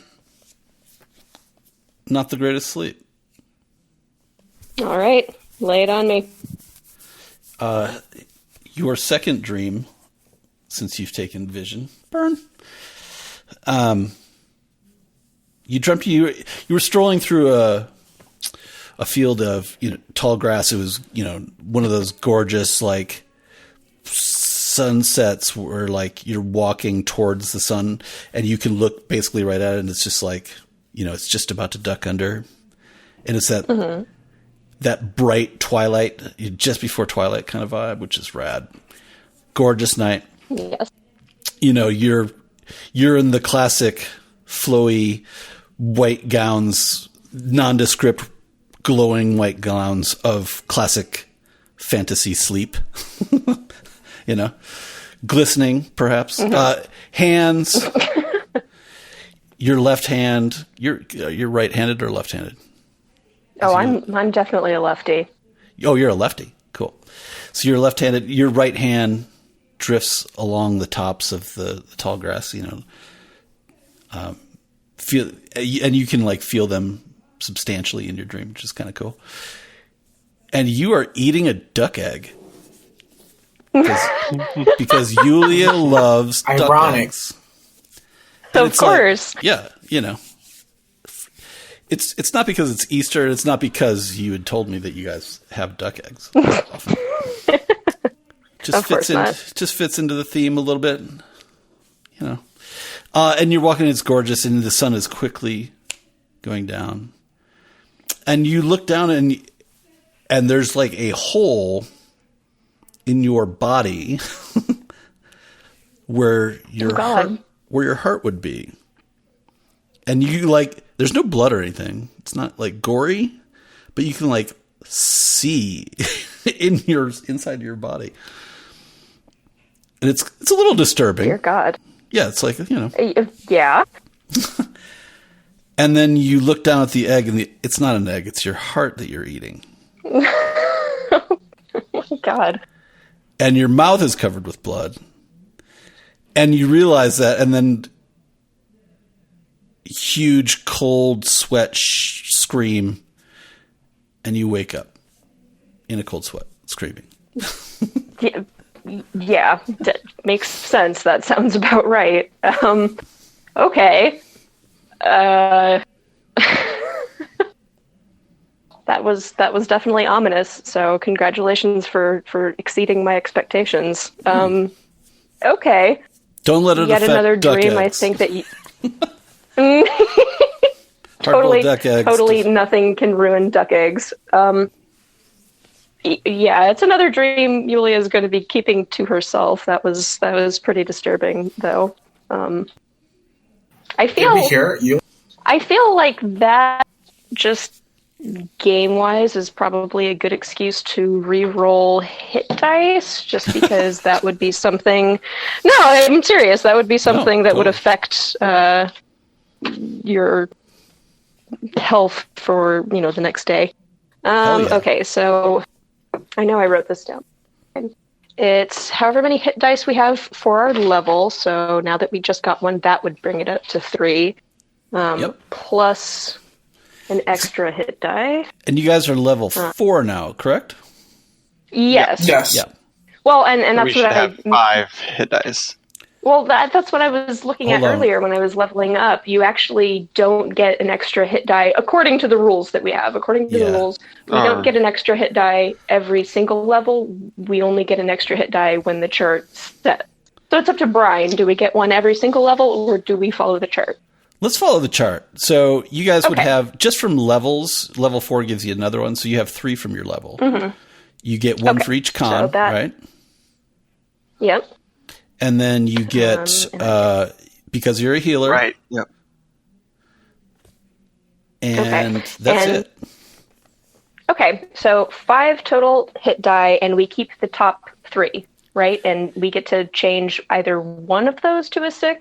not the greatest sleep. All right, lay it on me. Your second dream, since you've taken vision, burn. You dreamt you were strolling through a field of tall grass. It was one of those gorgeous like sunsets where like you're walking towards the sun and you can look basically right at it and it's just like it's just about to duck under, and it's that that bright twilight, just before twilight kind of vibe, which is rad. Gorgeous night. Yes. You're in the classic flowy white gowns, nondescript glowing white gowns of classic fantasy sleep. Glistening perhaps. Hands. Your left hand. You're right-handed or left-handed? Oh, I'm definitely a lefty. Oh, you're a lefty. Cool. So you're left-handed. Your right hand drifts along the tops of the tall grass. Feel, and you can like feel them substantially in your dream, which is kind of cool. And you are eating a duck egg because Yulia loves duck eggs. Of course. Like, It's not because it's Easter. It's not because you had told me that you guys have duck eggs often. Just fits into the theme a little bit, and you're walking. It's gorgeous, and the sun is quickly going down. And you look down, and there's like a hole in your body where your heart would be. And you like, there's no blood or anything. It's not like gory, but you can like see inside your body. And it's a little disturbing. Dear God. Yeah, it's like, Yeah. And then you look down at the egg, and it's not an egg. It's your heart that you're eating. Oh my God. And your mouth is covered with blood. And you realize that, and then huge cold sweat scream, and you wake up in a cold sweat screaming. Yeah, that makes sense. That sounds about right. Okay. That was definitely ominous. So congratulations for exceeding my expectations. Okay. Don't let it Yet affect another duck dream. eggs. I think that you. Duck eggs. Totally nothing can ruin duck eggs. Yeah, it's another dream Yulia is going to be keeping to herself. That was pretty disturbing, though. I feel like that just game-wise is probably a good excuse to re-roll hit dice, just because that would be something... No, I'm serious. That would be something that would affect your health for, the next day. Hell yeah. Okay, so I know I wrote this down. It's however many hit dice we have for our level. So now that we just got one, that would bring it up to 3. Yep. Plus an extra hit die. And you guys are level 4 now, correct? Yes. Yes. Yeah. Well, and that's We should what have 5 hit dice. Well, that's what I was looking Hold at on. earlier when I was leveling up. You actually don't get an extra hit die according to the rules that we have. According to the rules, we don't get an extra hit die every single level. We only get an extra hit die when the chart's set. So it's up to Brian. Do we get one every single level, or do we follow the chart? Let's follow the chart. So you guys would Okay. have, just from levels, level 4 gives you another one. So you have 3 from your level. Mm-hmm. You get 1 for each con, So that- right? Yep. And then you get, because you're a healer. Right. Yep. And Okay. that's And- it. Okay, so 5 total hit die, and we keep the top 3, right? And we get to change either one of those to a 6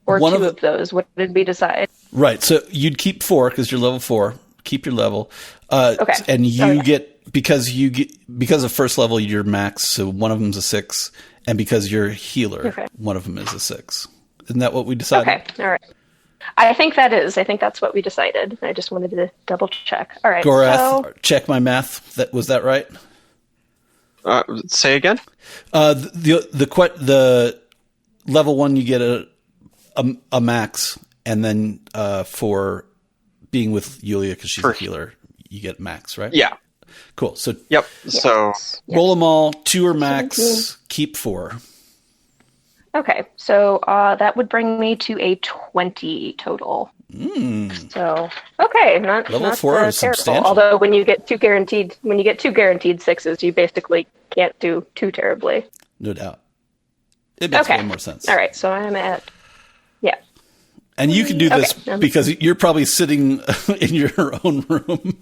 or One 2 of of those. What did we decide? Right. So you'd keep 4 because you're level 4. Keep your level. Okay. And you Okay. get, because of first level, you're max. So one of them's a 6. And because you're a healer, Okay. one of them is a 6. Isn't that what we decided? Okay, all right. I think that's what we decided. I just wanted to double check. All right. Gorath, So, check my math. Was that right? Say again? The level 1 you get a max, and then for being with Yulia because she's a healer, you get max, right? Yeah. Cool. So Yep. So yes. roll them all. 2 are max. Keep 4. Okay, so that would bring me to a 20 total. So okay, not Level not, 4 is terrible. substantial. Although when you get two guaranteed 6s, you basically can't do too terribly. No doubt. It makes Okay, way more sense. All right, so I'm at And you can do this Okay. because you're probably sitting in your own room,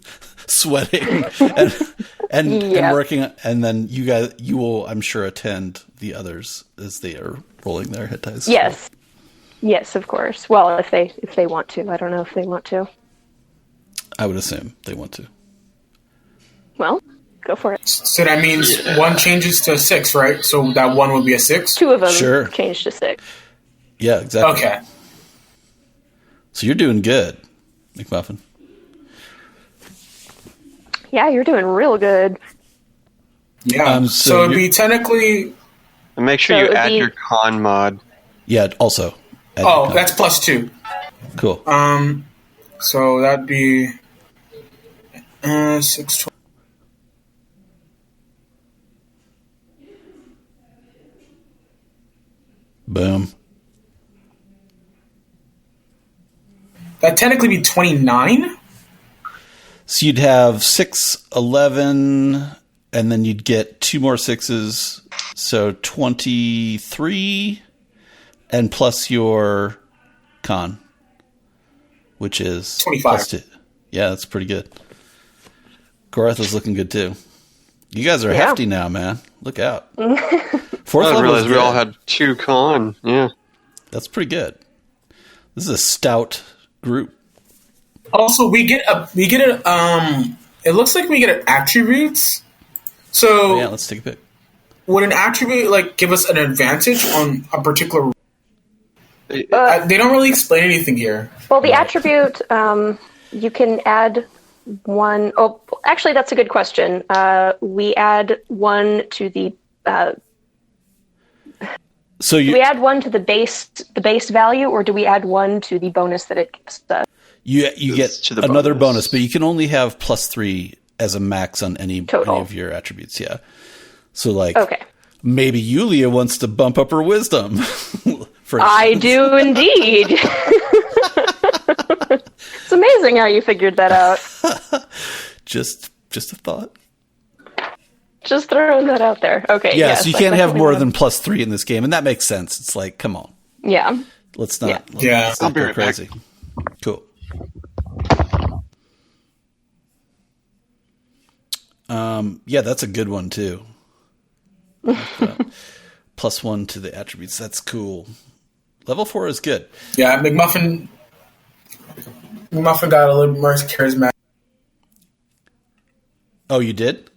sweating and Yeah. working. And then you will, I'm sure, attend the others as they are rolling their hit dice. Yes, of course. Well, if they want to, I don't know if they want to. I would assume they want to. Well, go for it. So that means 1 changes to 6, right? So that 1 would be a 6? 2 of them Sure. changed to 6. Yeah, exactly. Okay. So you're doing good, McMuffin. Yeah, you're doing real good. Yeah. So so it'd you're- be technically... and make sure So you it'd add be- your con mod. Yeah, also. add your Oh, con. that's +2. Cool. So that'd be 6, 12. Boom. That'd technically be 29? So you'd have 6, 11, and then you'd get 2 more 6s. So 23, and plus your con, which is 25. +2. Yeah, that's pretty good. Gorath is looking good too. You guys are Yeah. hefty now, man. Look out. Fourth I didn't level realize is we all good. had 2 con. Yeah. That's pretty good. This is a stout group. Also, we get it looks like we get attributes. So Yeah, let's take a pic. would an attribute give us an advantage on a particular? They don't really explain anything here. Well, the attribute, you can add 1. Oh, actually, that's a good question. We add 1 to the. So Do we add 1 to the base value, or do we add 1 to the bonus that it gives us? you get to the another bonus. bonus, but you can only have +3 as a max on any Total. of your attributes. Yeah. So Okay. maybe Yulia wants to bump up her wisdom. For I do indeed. It's amazing how you figured that out. just a thought. Just throwing that out there. Okay. Yeah, yes, so you I can't have definitely more wanna- than +3 in this game, and that makes sense. It's like, come on, Yeah. let's not. Yeah. Let's I'll not be go right back. crazy. Cool. Yeah, that's a good one too. +1 to the attributes. That's cool. Level 4 is good. Yeah, McMuffin McMuffin got a little more charismatic. Oh, you did?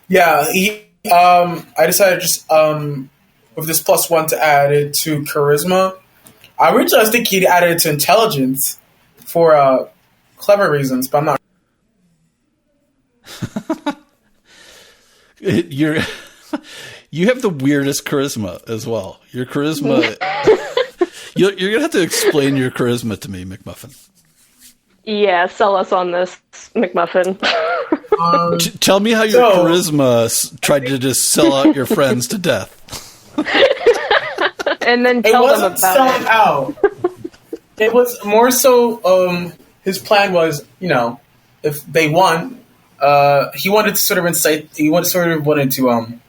Yeah, I decided just with this +1 to add it to charisma. I originally was thinking he'd added it to intelligence for clever reasons, but I'm not. You have the weirdest charisma as well. Your charisma. You're gonna have to explain your charisma to me, McMuffin. Yeah, sell us on this, McMuffin. Tell me how your charisma tried to just sell out your friends to death. And then tell them about selling it. out. It was more so. His plan was, if they won, he wanted to sort of incite. He wanted to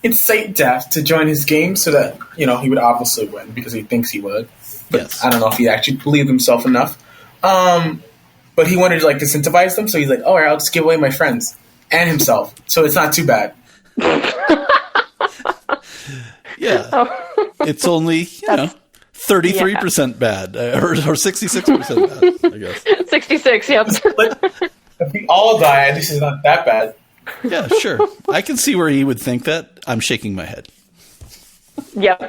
incite death to join his game, so that he would obviously win because he thinks he would. But Yes. I don't know if he actually believed himself enough. But he wanted to incentivize them, so he's like, "Oh, I'll just give away my friends and himself, so it's not too bad." Yeah, it's only 33% bad, or 66% bad, I guess. 66, yep. If we all die, at least it's not that bad. Yeah, sure. I can see where he would think that. I'm shaking my head. Yep.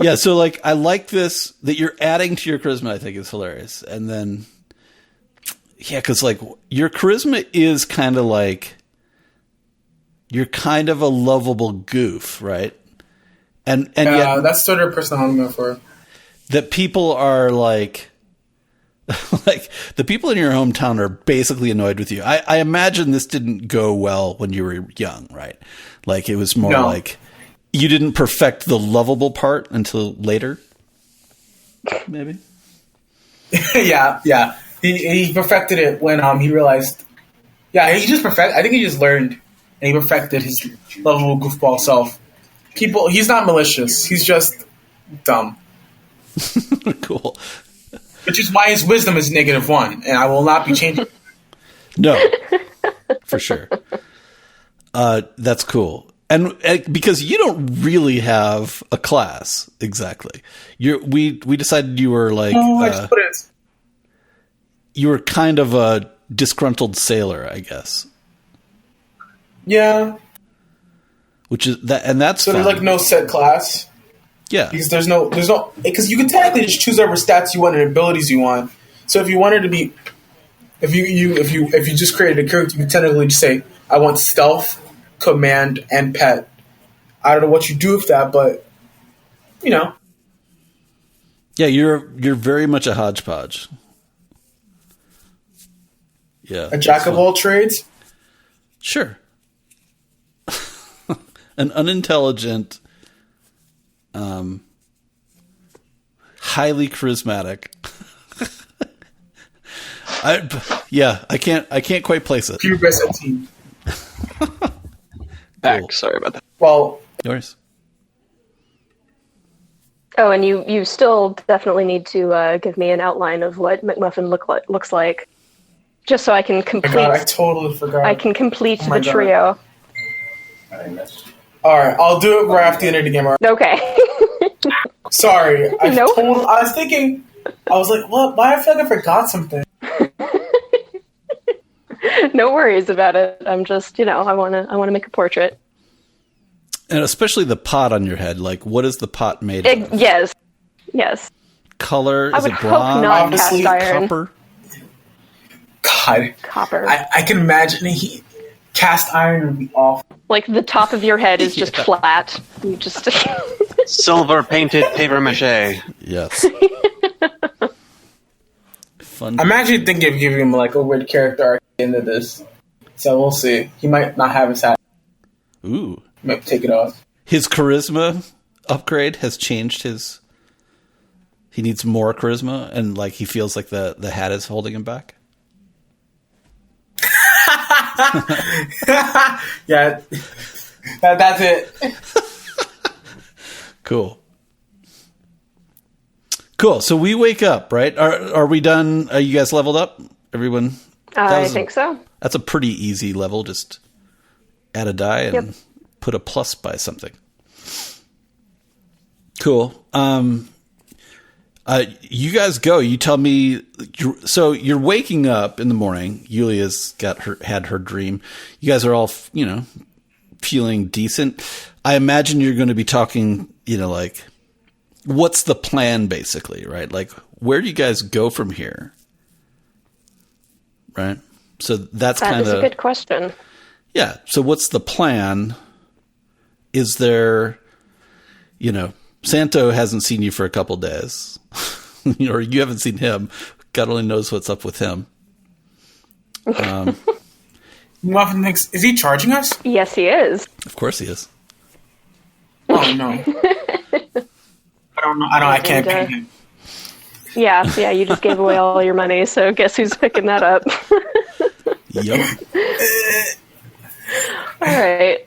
Yeah, so I like this that you're adding to your charisma. I think is hilarious, and then because your charisma is kind of you're kind of a lovable goof, right? And yet that's sort of person I'm going for. that people are the people in your hometown are basically annoyed with you. I imagine this didn't go well when you were young, right? It was more you didn't perfect the lovable part until later, maybe. Yeah. He perfected it when he realized. Yeah, he just I think he just learned and he perfected his lovable goofball self. He's not malicious. He's just dumb. Cool. Which is why his wisdom is -1, and I will not be changing. No, for sure. That's cool. And because you don't really have a class exactly. We decided you were I just put it. you were kind of a disgruntled sailor, I guess. Yeah. Which is that, and that's so. fine. There's no set class. Yeah, because there's no because you can technically just choose whatever stats you want and abilities you want. So if you wanted to be, if you just created a character, you can technically just say, I want stealth, command, and pet. I don't know what you do with that, but Yeah, you're very much a hodgepodge. Yeah, a jack of all trades. Sure. An unintelligent, highly charismatic. I can't quite place it. Pubescent team. Back. Cool. Sorry about that. Well, Yours. Oh, and you still definitely need to give me an outline of what McMuffin looks like, just so I can complete. God, I totally forgot. I can complete my the God. trio. All right, I'll do it right after the end of the game. All right. Okay. Sorry, Nope. I was thinking. I was like, "What? Why? I feel like I forgot something." No worries about it. I'm just, I want to make a portrait. And especially the pot on your head. What is the pot made of? Yes. Color? I Is would it hope bronze? not cast Obviously, iron. Copper? God, Copper. I can imagine cast iron would be awful. The top of your head is just flat. You just. Silver painted paper mache. Yes. Fun. I'm actually thinking of giving him a weird character arc at the end of this. So we'll see. He might not have his hat. Ooh. He might take it off. His charisma upgrade has changed his... He needs more charisma, and he feels like the hat is holding him back. Yeah. That's it. Cool. So we wake up, right? Are we done? Are you guys leveled up? Everyone? I think so. That's a pretty easy level. Just add a die and put a plus by something. Cool. You guys go. You tell me. So you're waking up in the morning. Yulia's had her dream. You guys are all, feeling decent. I imagine you're going to be talking, like, what's the plan, basically, right? Like, where do you guys go from here? Right. So that's kind of a good question. Yeah. So what's the plan? Is there, Santo hasn't seen you for a couple days, or you haven't seen him. God only knows what's up with him. Muffin thinks, is he charging us? Yes, he is. Of course he is. Oh no. I can't pay him. Yeah, you just gave away all your money, so guess who's picking that up? Yep. All right.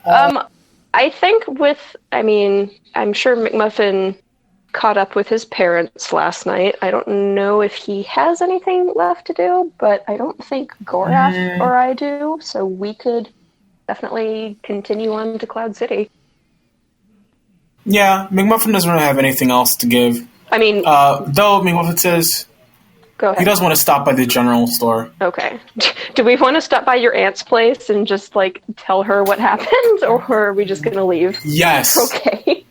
I think I'm sure McMuffin caught up with his parents last night. I don't know if he has anything left to do, but I don't think Gorath or I do, so we could definitely continue on to Cloud City. Yeah, McMuffin doesn't really have anything else to give. I mean... though McMuffin says... Go ahead. He does want to stop by the general store. Okay. Do we want to stop by your aunt's place and just, tell her what happened, or are we just going to leave? Yes. Okay.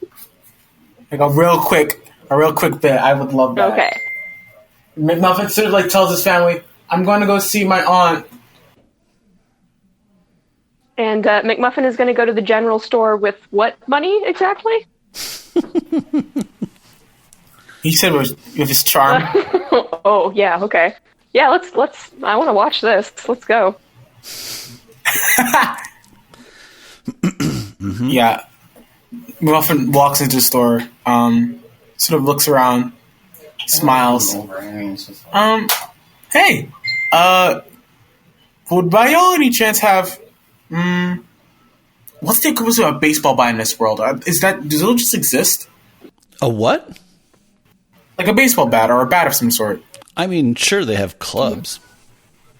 A real quick bit. I would love that. Okay. McMuffin sort of, tells his family, I'm going to go see my aunt. And McMuffin is going to go to the general store with what money, exactly? He said with his charm. Oh, yeah, okay. Yeah, let's I want to watch this. Let's go. Mm-hmm. Yeah. Muffin walks into the store, sort of looks around, smiles. Hey, would by all any chance have, what's the equivalent of a baseball bat in this world? Does those just exist? A what? Like a baseball bat or a bat of some sort. I mean, sure, they have clubs.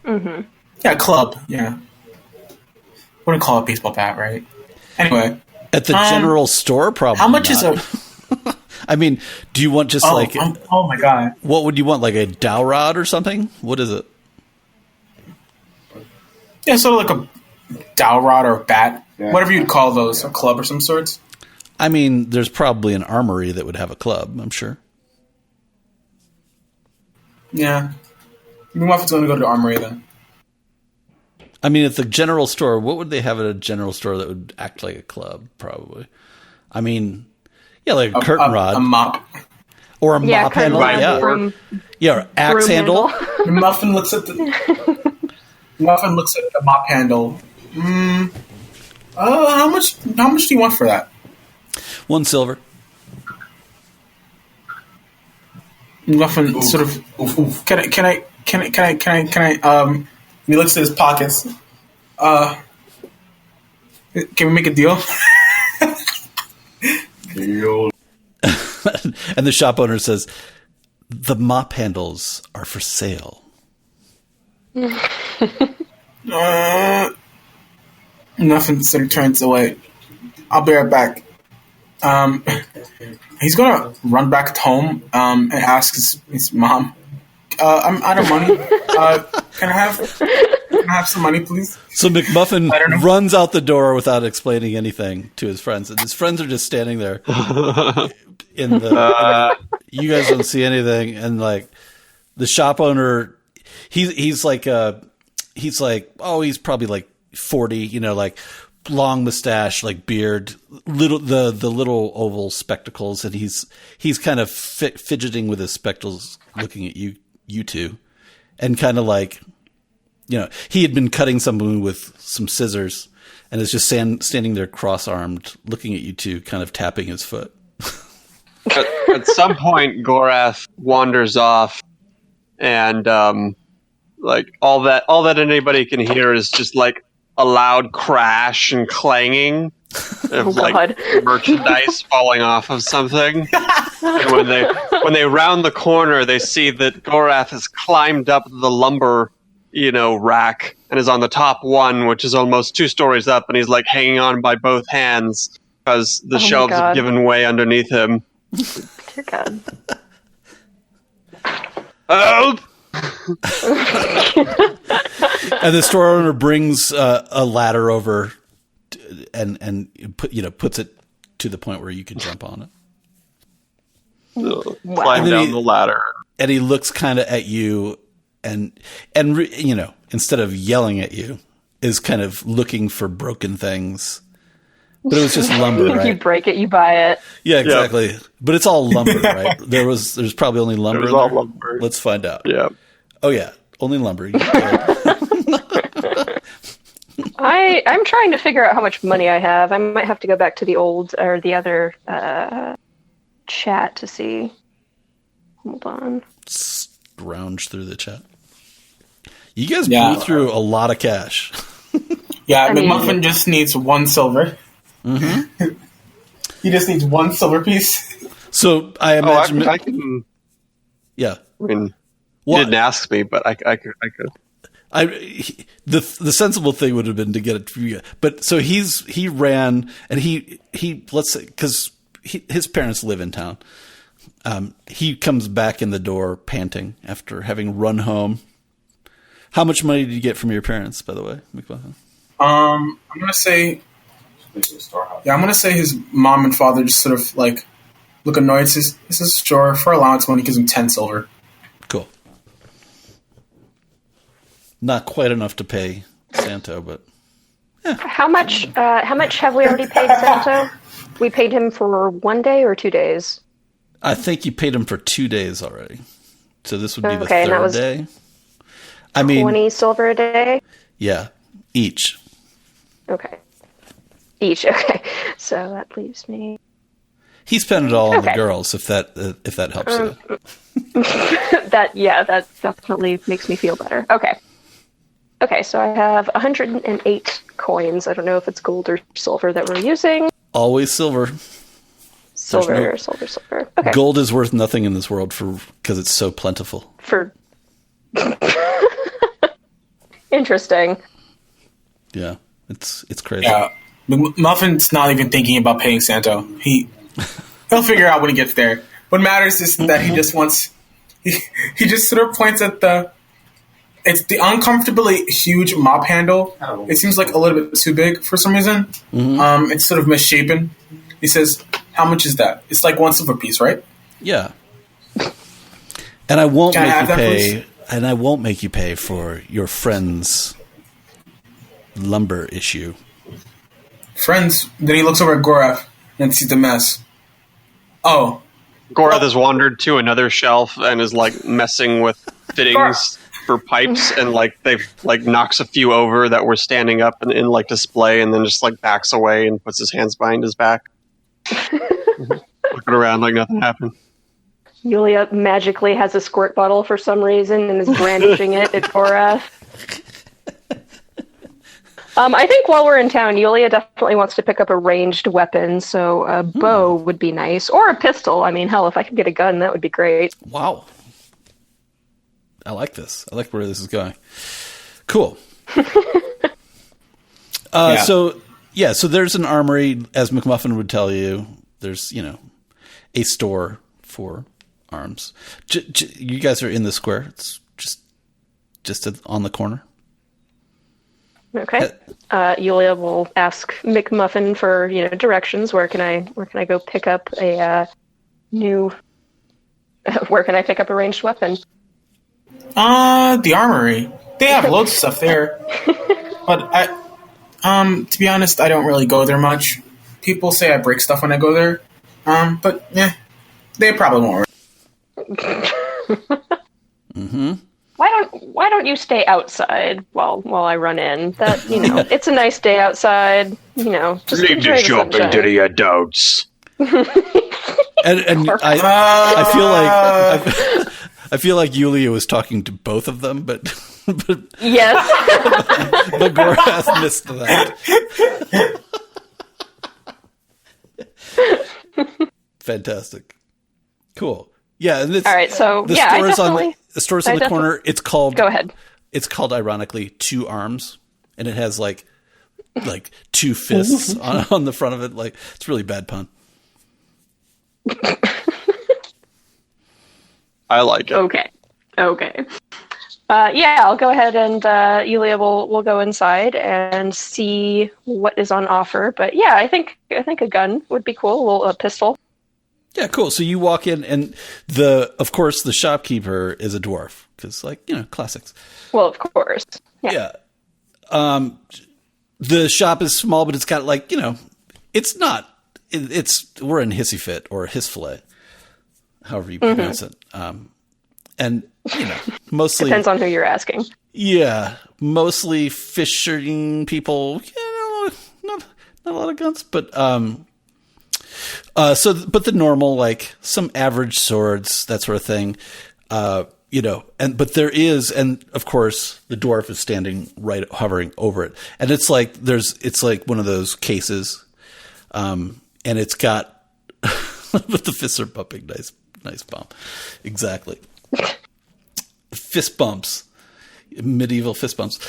Mm-hmm. Yeah, club, yeah. Wouldn't call it a baseball bat, right? Anyway. At the general store, probably how much not. is a... I mean, do you want just oh my god. What would you want, like a dowel rod or something? What is it? Yeah, sort of like a dowel rod or a bat. Yeah. Whatever you'd call those. A club or some sorts. I mean, there's probably an armory that would have a club, I'm sure. Yeah. Muffin's going to go to the armory then. I mean, at the general store, what would they have at a general store that would act like a club, probably? I mean, yeah, like a curtain rod. A mop. Or a mop handle, yeah. Or axe handle. Muffin looks at the mop handle. How much do you want for that? 1 silver. Muffin sort of can I he looks at his pockets. Can we make a deal? Deal. And the shop owner says, the mop handles are for sale. Nothing sort of turns away. I'll be right back. He's gonna run back home and ask his mom, I'm out of money. Can I have some money, please? So McMuffin runs out the door without explaining anything to his friends. And his friends are just standing there. You guys don't see anything. And the shop owner, he's probably 40, long mustache, beard, the little oval spectacles, and he's kind of fidgeting with his spectacles, looking at you two, and kind of he had been cutting someone with some scissors, and is just standing there cross-armed, looking at you two, kind of tapping his foot. At some point, Gorath wanders off, and all that anybody can hear is just a loud crash and clanging of merchandise falling off of something. And when they round the corner, they see that Gorath has climbed up the lumber, rack, and is on the top one, which is almost 2 stories up, and he's hanging on by both hands because the shelves have given way underneath him. Dear God. Help! And the store owner brings a ladder over and puts it to the point where you can jump on it. Climb down the ladder. And he looks kind of at you and instead of yelling at you, is kind of looking for broken things. But it was just lumber, right? You break it, you buy it. Yeah, exactly. Yeah. But it's all lumber, right? There's probably only lumber. It was all lumber. Let's find out. Yeah. Oh yeah, only lumber. I'm trying to figure out how much money I have. I might have to go back to the other chat to see. Hold on. Scrounge through the chat. You guys blew through a lot of cash. Yeah, McMuffin just needs 1 silver. Mm-hmm. He just needs 1 silver piece. So I imagine. I can. Yeah. I mean, you didn't ask me, but I could. The sensible thing would have been to get it for you. But so he ran and he let's say because his parents live in town. He comes back in the door panting after having run home. How much money did you get from your parents, by the way, McMuffin? I'm gonna say his mom and father just sort of like look annoyed. Says, "This is sure for allowance money." Gives him 10 silver. Cool. Not quite enough to pay Santo, but yeah. How much have we already paid Santo? We paid him for 1 day or 2 days. I think you paid him for 2 days already. So this would be the third day. I mean, 20 silver a day? Yeah, each. Okay. Each, okay. So that leaves me... He spent it all on the girls, if that helps you. That definitely makes me feel better. Okay. Okay, so I have 108 coins. I don't know if it's gold or silver that we're using. Always silver. Silver. Okay. Gold is worth nothing in this world because it's so plentiful. Interesting. Yeah, it's crazy. Yeah, Muffin's not even thinking about paying Santo. He'll figure out when he gets there. What matters is that he just wants. He just sort of points at it's the uncomfortably huge mop handle. It seems like a little bit too big for some reason. Mm-hmm. It's sort of misshapen. He says, "How much is that?" It's like 1 silver piece, right? Yeah. And I won't make you pay. And I won't make you pay for your friend's lumber issue. Friends? Then he looks over at Gorath and sees the mess. Oh. Gorath has wandered to another shelf and is like messing with fittings for pipes and they've knocks a few over that were standing up in like display and then just like backs away and puts his hands behind his back. Looking around like nothing happened. Yulia magically has a squirt bottle for some reason and is brandishing it at Gorath. I think while we're in town, Yulia definitely wants to pick up a ranged weapon, so a bow would be nice. Or a pistol. I mean, hell, if I could get a gun, that would be great. Wow. I like this. I like where this is going. Cool. So there's an armory, as McMuffin would tell you. There's, a store for arms. You guys are in the square. It's just on the corner. Okay. Yulia will ask McMuffin for directions. Where can I go pick up a where can I pick up a ranged weapon? The armory. They have loads of stuff there. But to be honest, I don't really go there much. People say I break stuff when I go there. But yeah, they probably won't. Mm-hmm. Why don't you stay outside while I run in? That it's a nice day outside. Just leave the shopping to the adults. and I feel like Yulia was talking to both of them, but yes, but Gorath missed that. Fantastic, cool. Yeah, and all right. So the store's on the corner. It's called. Go ahead. It's called, ironically, Two Arms, and it has like two fists on the front of it. Like, it's a really bad pun. I like it. Okay. Yeah, I'll go ahead and Yulia will go inside and see what is on offer. But yeah, I think a gun would be cool. A pistol. Yeah, cool. So you walk in, and of course the shopkeeper is a dwarf because, like, classics. Well, of course. Yeah. The shop is small, but it's got, like, it's not. We're in Hissy Fit or Hissfillet, however you pronounce it. And mostly depends on who you're asking. Yeah, mostly fishing people. Not a lot of guns, but but the normal, like, some average swords, that sort of thing. But there is, and of course the dwarf is standing hovering over it, and it's like one of those cases, and it's got, but the fists are bumping. Nice bump, exactly. Fist bumps, medieval fist bumps.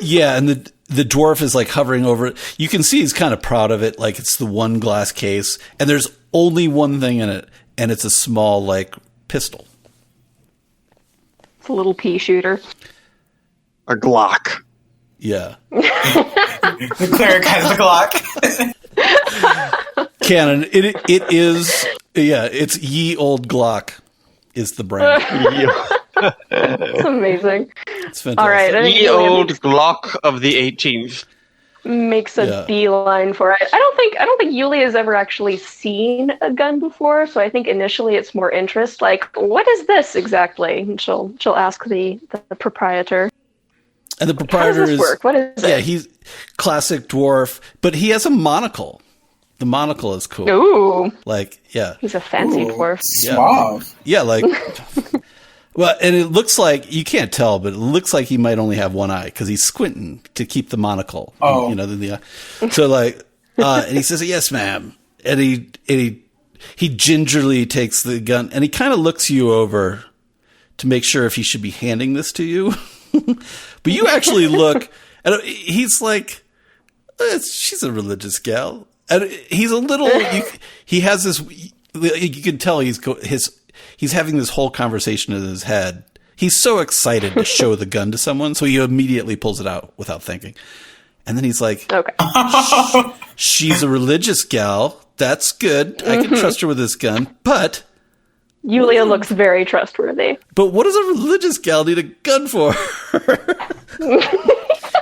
Yeah, and the dwarf is, like, hovering over it. You can see he's kind of proud of it, like it's the one glass case, and there's only one thing in it, and it's a small, like, pistol. It's a little pea shooter. A Glock. Yeah. The cleric has the Glock. Canon. It is. Yeah, it's Ye Old Glock is the brand. It's amazing. It's fantastic. All right, Ye Old Glock of the 18th. Makes a beeline for it. I don't think Yulia's ever actually seen a gun before, so I think initially it's more interest. Like, what is this exactly? And she'll ask the proprietor. And the proprietor How does this work? What is it? Yeah, he's classic dwarf, but he has a monocle. The monocle is cool. Ooh. Like, yeah. He's a fancy dwarf. Yeah. Wow. Yeah, like, well, and it looks like, you can't tell, but it looks like he might only have one eye because he's squinting to keep the monocle. Oh. So, like, and he says, "Yes, ma'am." And he gingerly takes the gun and he kind of looks you over to make sure if he should be handing this to you. But you actually look, and he's like, she's a religious gal. And he's a little, he has this, you can tell he's having this whole conversation in his head. He's so excited to show the gun to someone, so he immediately pulls it out without thinking. And then he's like, Okay. She's a religious gal. That's good. I can trust her with this gun. But Yulia looks very trustworthy. But what does a religious gal need a gun for?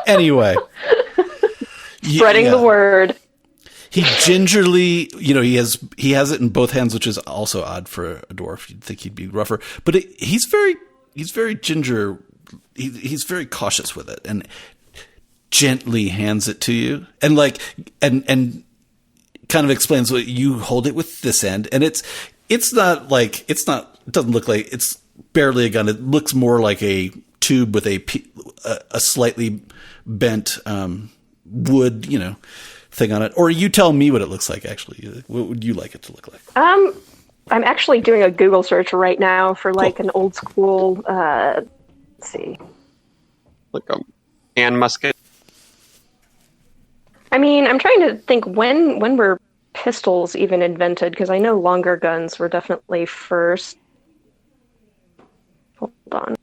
Anyway. Spreading the word. He gingerly, he has it in both hands, which is also odd for a dwarf. You'd think he'd be rougher, but he's very ginger. He's very cautious with it and gently hands it to you, and and kind of explains what you hold it with this end, and it doesn't look like it's barely a gun. It looks more like a tube with a slightly bent wood, thing on it. Or you tell me what it looks like, actually. What would you like it to look like? I'm actually doing a Google search right now for an old school, let's see. Like a hand musket? I mean, I'm trying to think when were pistols even invented, because I know longer guns were definitely first. Hold on.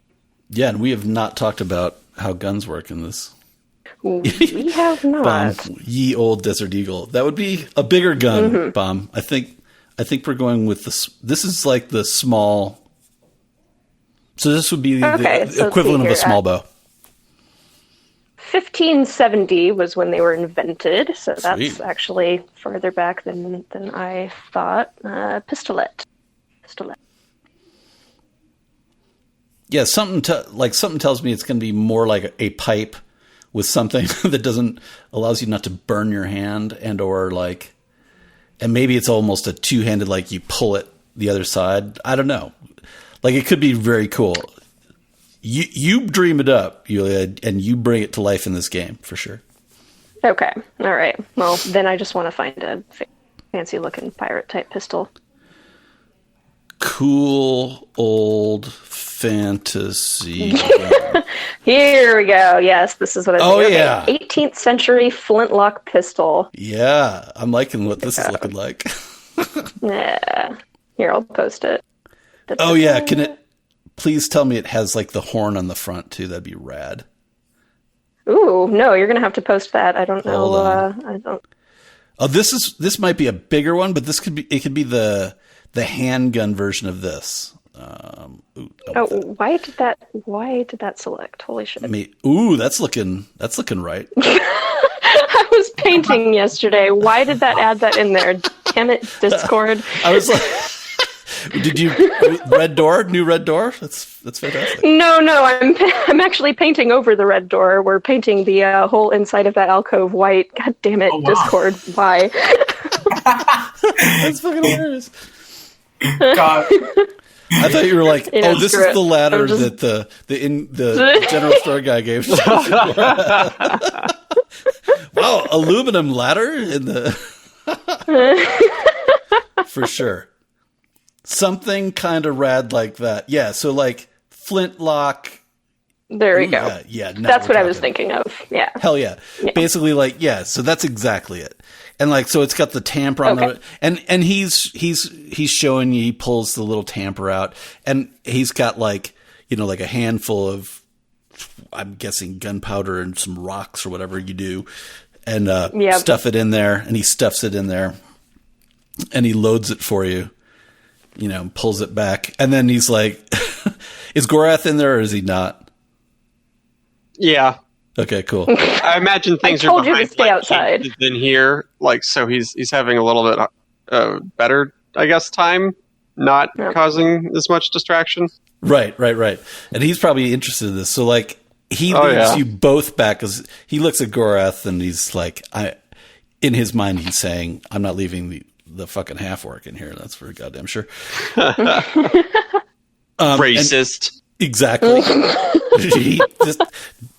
Yeah, and we have not talked about how guns work in this. We have not. Ye Old Desert Eagle. That would be a bigger gun, Bomb. I think we're going with this. This is like the small. So this would be the equivalent of a small bow. 1570 was when they were invented, so that's Sweet. actually farther back than I thought. Pistolet. Yeah, something tells me it's going to be more like a pipe with something that allows you not to burn your hand, and maybe it's almost a two-handed, like you pull it the other side. I don't know. Like, it could be very cool. You dream it up, Yulia, and you bring it to life in this game for sure. Okay, all right. Well, then I just want to find a fancy-looking pirate-type pistol. Cool old fantasy. Here we go. Yes, this is what I'm thinking. Yeah. 18th century flintlock pistol. Yeah, I'm liking what this is looking like. Yeah. Here, I'll post it. Oh yeah, can it? Please tell me it has like the horn on the front too. That'd be rad. Ooh, no, you're gonna have to post that. I don't know. Hold on. I don't. Oh, this might be a bigger one, but it could be the handgun version of this. Why did that select? Holy shit! That's looking right. I was painting yesterday. Why did that add that in there? Damn it, Discord. I was like, did you new red door? That's fantastic. No, I'm actually painting over the red door. We're painting the whole inside of that alcove white. God damn it, wow. Discord. Why? That's fucking hilarious. God. I thought you were like, this is the ladder that the general store guy gave. Wow, aluminum ladder in the for sure. Something kind of rad like that. Yeah, so like flintlock. There we go. Yeah, that's what I was thinking of. Yeah. Hell yeah. Basically, like, yeah. So that's exactly it. And like, so it's got the tamper on the, and he's showing you. He pulls the little tamper out, and he's got like, like a handful of, I'm guessing gunpowder and some rocks or whatever you do, and stuff it in there, and he stuffs it in there, and he loads it for you. Pulls it back. And then he's like, is Gorath in there or is he not? Yeah. Okay, cool. I imagine things are behind you to stay outside than here. Like, so he's having a little bit better, I guess, time not causing as much distraction. Right. And he's probably interested in this. So like he leads you both back because he looks at Gorath and he's like, in his mind, he's saying, I'm not leaving the fucking half orc in here. That's for goddamn sure. Racist. Exactly.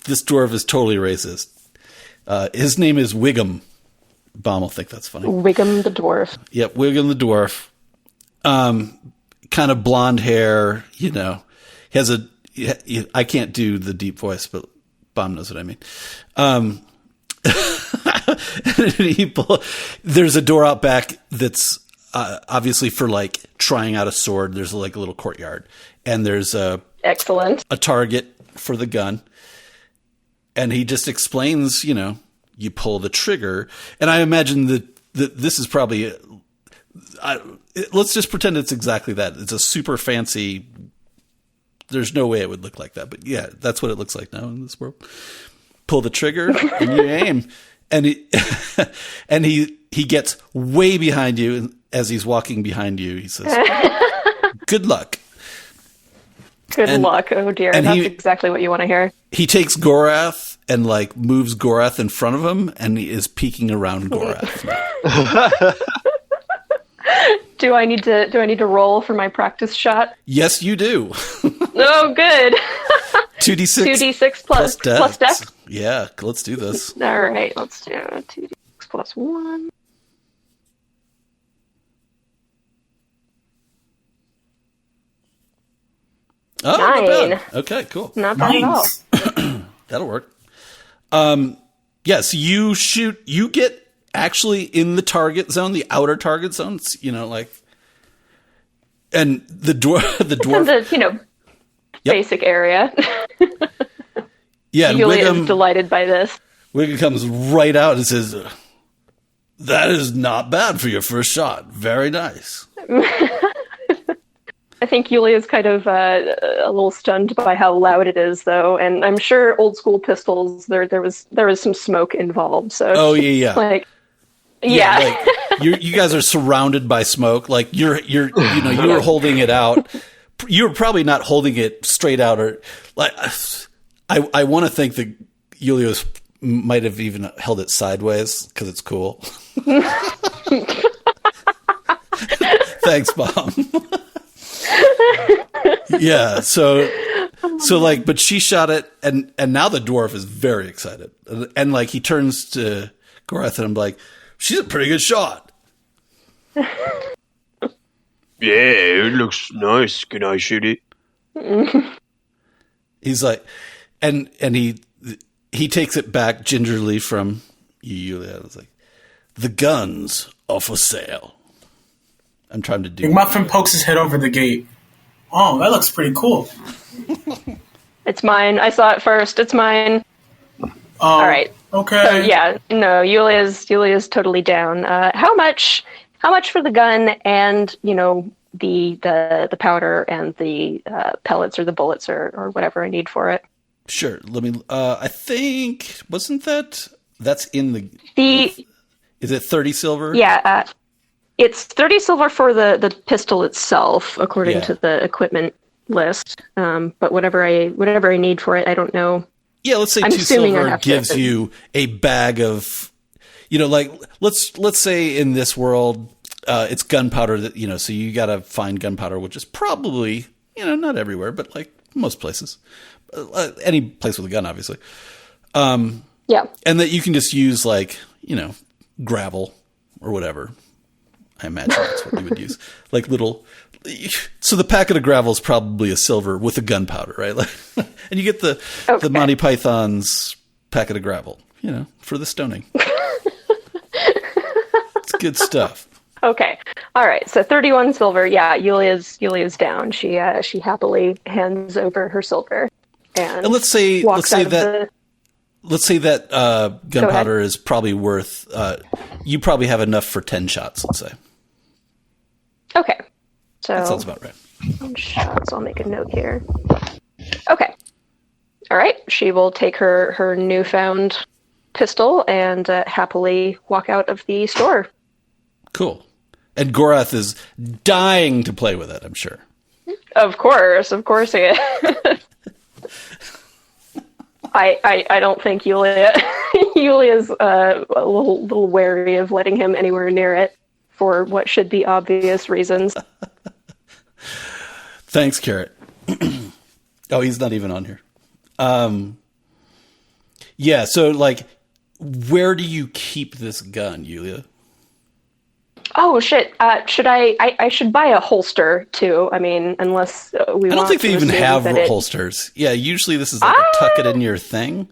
This dwarf is totally racist. His name is Wiggum. Baum will think that's funny. Wiggum the dwarf. Yep, Wiggum the dwarf. Kind of blonde hair. He has I can't do the deep voice, but Baum knows what I mean. There's a door out back that's obviously for like trying out a sword. There's like a little courtyard, and there's a target for the gun, and he just explains, you pull the trigger, and I imagine that this is probably let's just pretend it's exactly that. It's a super fancy. There's no way it would look like that, but yeah, that's what it looks like now in this world. Pull the trigger and you aim. And he gets way behind you, and as he's walking behind you, he says, "Good luck." Good luck. Oh dear, that's exactly what you want to hear. He takes Gorath and like moves Gorath in front of him, and he is peeking around Gorath. Do I need to roll for my practice shot? Yes, you do. Oh, good. 2d6 plus dex. Yeah, let's do this. All right, let's do 2d6 plus 1. Oh, not 9. bad. Okay, cool. Not bad at all. That'll work. Yes, you shoot. You get actually in the target zone, the outer target zone. And the dwarf. The basic area. Yeah, Julia is delighted by this. Wiggum comes right out and says, "That is not bad for your first shot. Very nice." I think Yulia's kind of a little stunned by how loud it is, though, and I'm sure old school pistols. There was some smoke involved. So Like you guys are surrounded by smoke. Like you were holding it out. You were probably not holding it straight out, or like I want to think that Julius might have even held it sideways because it's cool. Thanks, Mom. Yeah, so like, but she shot it, and now the dwarf is very excited, and like he turns to Gorath and I'm like, she's a pretty good shot. Yeah, it looks nice. Can I shoot it? He's like, and he takes it back gingerly from Yulia. It's like, the guns are for sale. I'm trying to do. McMuffin pokes his head over the gate. Oh, that looks pretty cool. It's mine. I saw it first. It's mine. All right. Okay. So yeah, no, Yulia's totally down. How much for the gun and the powder and the pellets or the bullets or whatever I need for it? Sure. Let me. I think that's in the. Is it 30 silver? Yeah. It's 30 silver for the pistol itself, according to the equipment list. But whatever I need for it, I don't know. Yeah, let's say I'm 2 silver assuming gives you a bag of, like let's say in this world, it's gunpowder that so you got to find gunpowder, which is probably not everywhere, but like most places, any place with a gun, obviously. Yeah, and that you can just use like gravel or whatever. I imagine that's what you would use, like little. So the packet of gravel is probably a silver with a gunpowder, right? And you get the Monty Python's packet of gravel, for the stoning. It's good stuff. Okay. All right. So 31 silver. Yeah, Yulia's down. She happily hands over her silver and let's say that gunpowder is probably worth. You probably have enough for 10 shots. Let's say. Okay. So that sounds about right. 10 shots. I'll make a note here. Okay. All right. She will take her newfound pistol and happily walk out of the store. Cool. And Gorath is dying to play with it, I'm sure. Of course he is. I don't think Yulia's a little wary of letting him anywhere near it for what should be obvious reasons. Thanks, Carrot. Oh, he's not even on here. Yeah, so like, where do you keep this gun, Yulia? Oh shit! Should I should buy a holster too? I mean, unless we. I don't think they even have holsters. Yeah, usually this is like a tuck it in your thing.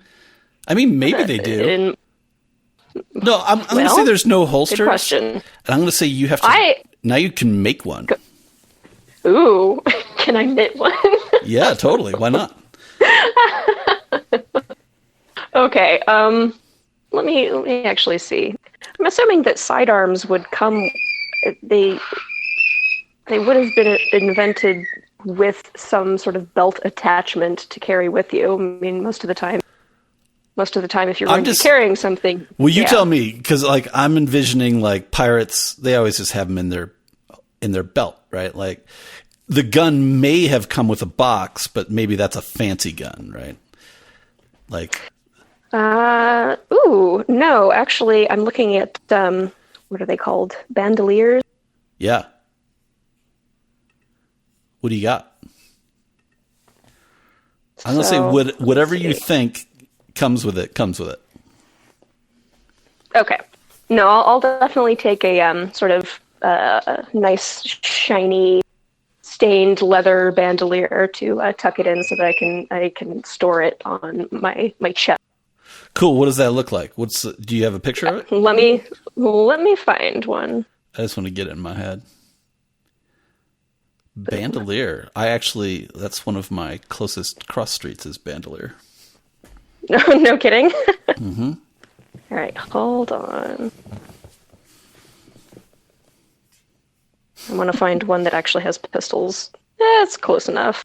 I mean, maybe they do. No, I'm going to say there's no holsters. Good question. And I'm going to say you have to. Now you can make one. Ooh, can I knit one? Yeah, totally. Why not? Okay. Let me actually see. I'm assuming that sidearms would come. They would have been invented with some sort of belt attachment to carry with you. I mean, most of the time, if you're going to be carrying something. Well, you tell me, because like I'm envisioning like pirates. They always just have them in their belt, right? Like the gun may have come with a box, but maybe that's a fancy gun, right? Like. No, actually, I'm looking at, what are they called? Bandoliers? Yeah. What do you got? I'm going to say whatever you think comes with it. Okay. No, I'll definitely take a, sort of, nice, shiny, stained leather bandolier to, tuck it in so that I can store it on my chest. Cool. What does that look like? Do you have a picture of it? Let me find one. I just want to get it in my head. Bandolier. That's one of my closest cross streets is Bandolier. No kidding. Mm-hmm. All right, hold on. I want to find one that actually has pistols. It's close enough.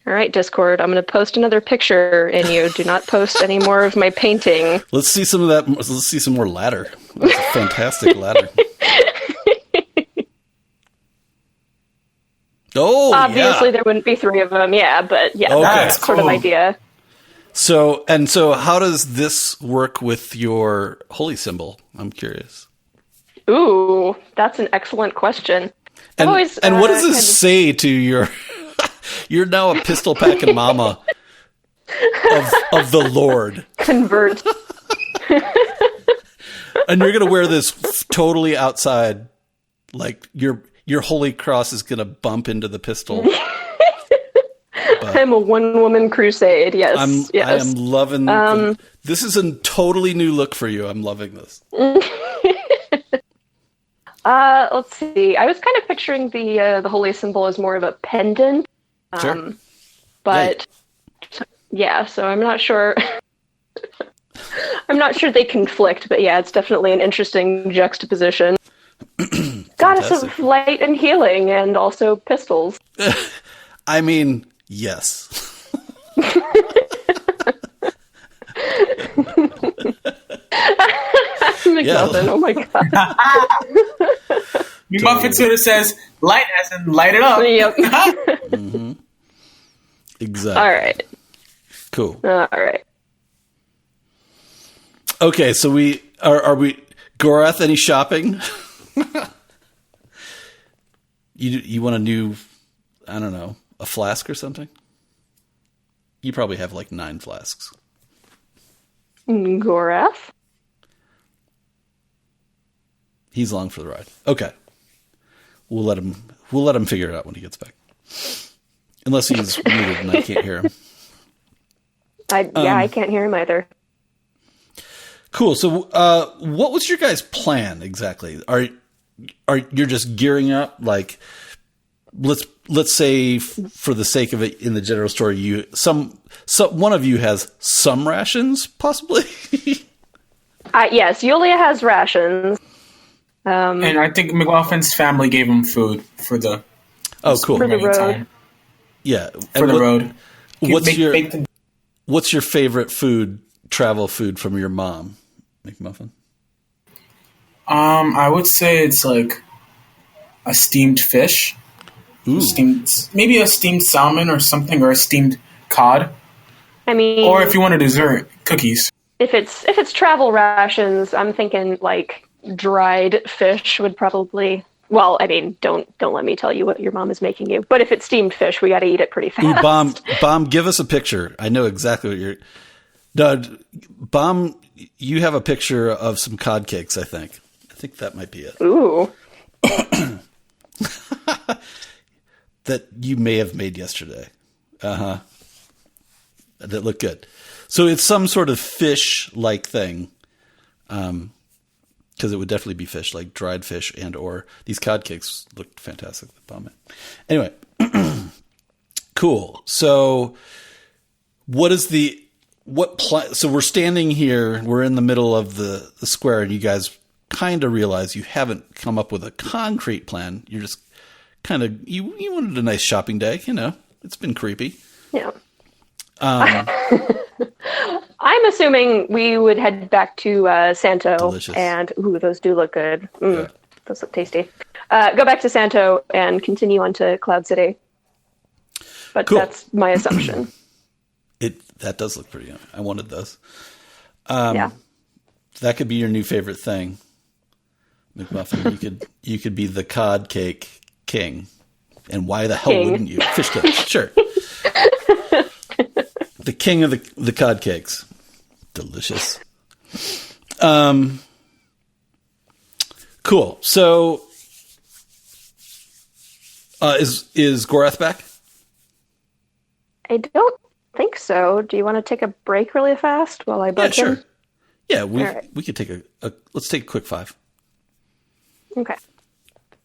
All right, Discord, I'm going to post another picture, and you do not post any more of my painting. Let's see some of that. Let's see some more ladder. That's a fantastic ladder. Oh, obviously there wouldn't be 3 of them, but yeah, okay. That's sort of idea. So how does this work with your holy symbol? I'm curious. Ooh, that's an excellent question. And what does this say to your... You're now a pistol packing mama of the Lord. Convert. And you're going to wear this totally outside, like your holy cross is going to bump into the pistol. But I'm a one-woman crusade. Yes, yes. I am loving. This is a totally new look for you. I'm loving this. Let's see. I was kind of picturing the holy symbol as more of a pendant. Sure. But yeah, so I'm not sure. I'm not sure they conflict, but yeah, it's definitely an interesting juxtaposition. Goddess of light and healing, and also pistols. I mean, yes. McMuffin, oh my god. McMuffin sort of says, light as in light it up. Yep. Mm-hmm. Exactly. All right. Cool. All right. Okay, so we are we Gorath, any shopping? You want a new, I don't know, a flask or something? You probably have like 9 flasks. Gorath? He's along for the ride. Okay. We'll let him figure it out when he gets back. Unless he's muted and I can't hear him. I can't hear him either. Cool. So, what was your guys' plan exactly? Are you're just gearing up? Like, let's say for the sake of it, in the general story, one of you has some rations, possibly. Yes, Yulia has rations. And I think McMuffin's family gave him food for the cool for the road. time. Yeah, For the road. What's your favorite travel food from your mom, McMuffin? I would say it's like a steamed fish. Ooh. Maybe a steamed salmon or something, or a steamed cod. I mean, or if you want a dessert, cookies. If it's travel rations, I'm thinking like dried fish would probably. Well, I mean, don't let me tell you what your mom is making you. But if it's steamed fish, we got to eat it pretty fast. Ooh, Bomb, give us a picture. I know exactly what you're. No, Bomb, you have a picture of some cod cakes. I think that might be it. Ooh. That you may have made yesterday. That look good. So it's some sort of fish-like thing. Because it would definitely be fish, like dried fish or these cod cakes looked fantastic with Bomb. Anyway, cool. So so we're standing here, we're in the middle of the square, and you guys kind of realize you haven't come up with a concrete plan. You're just kind of, you wanted a nice shopping day, it's been creepy. Yeah. I'm assuming we would head back to Santo. Delicious. And those do look good. Yeah. Those look tasty. Go back to Santo and continue on to Cloud City. But cool. That's my assumption. That does look pretty yummy. I wanted those. Yeah. That could be your new favorite thing, McMuffin. You could be the cod cake king. And why the hell wouldn't you? Fish cakes, sure. The king of the cod cakes. Delicious. Cool. So, is Gorath back? I don't think so. Do you want to take a break really fast while I bug him? Sure. Yeah, we could take let's take a quick 5. Okay.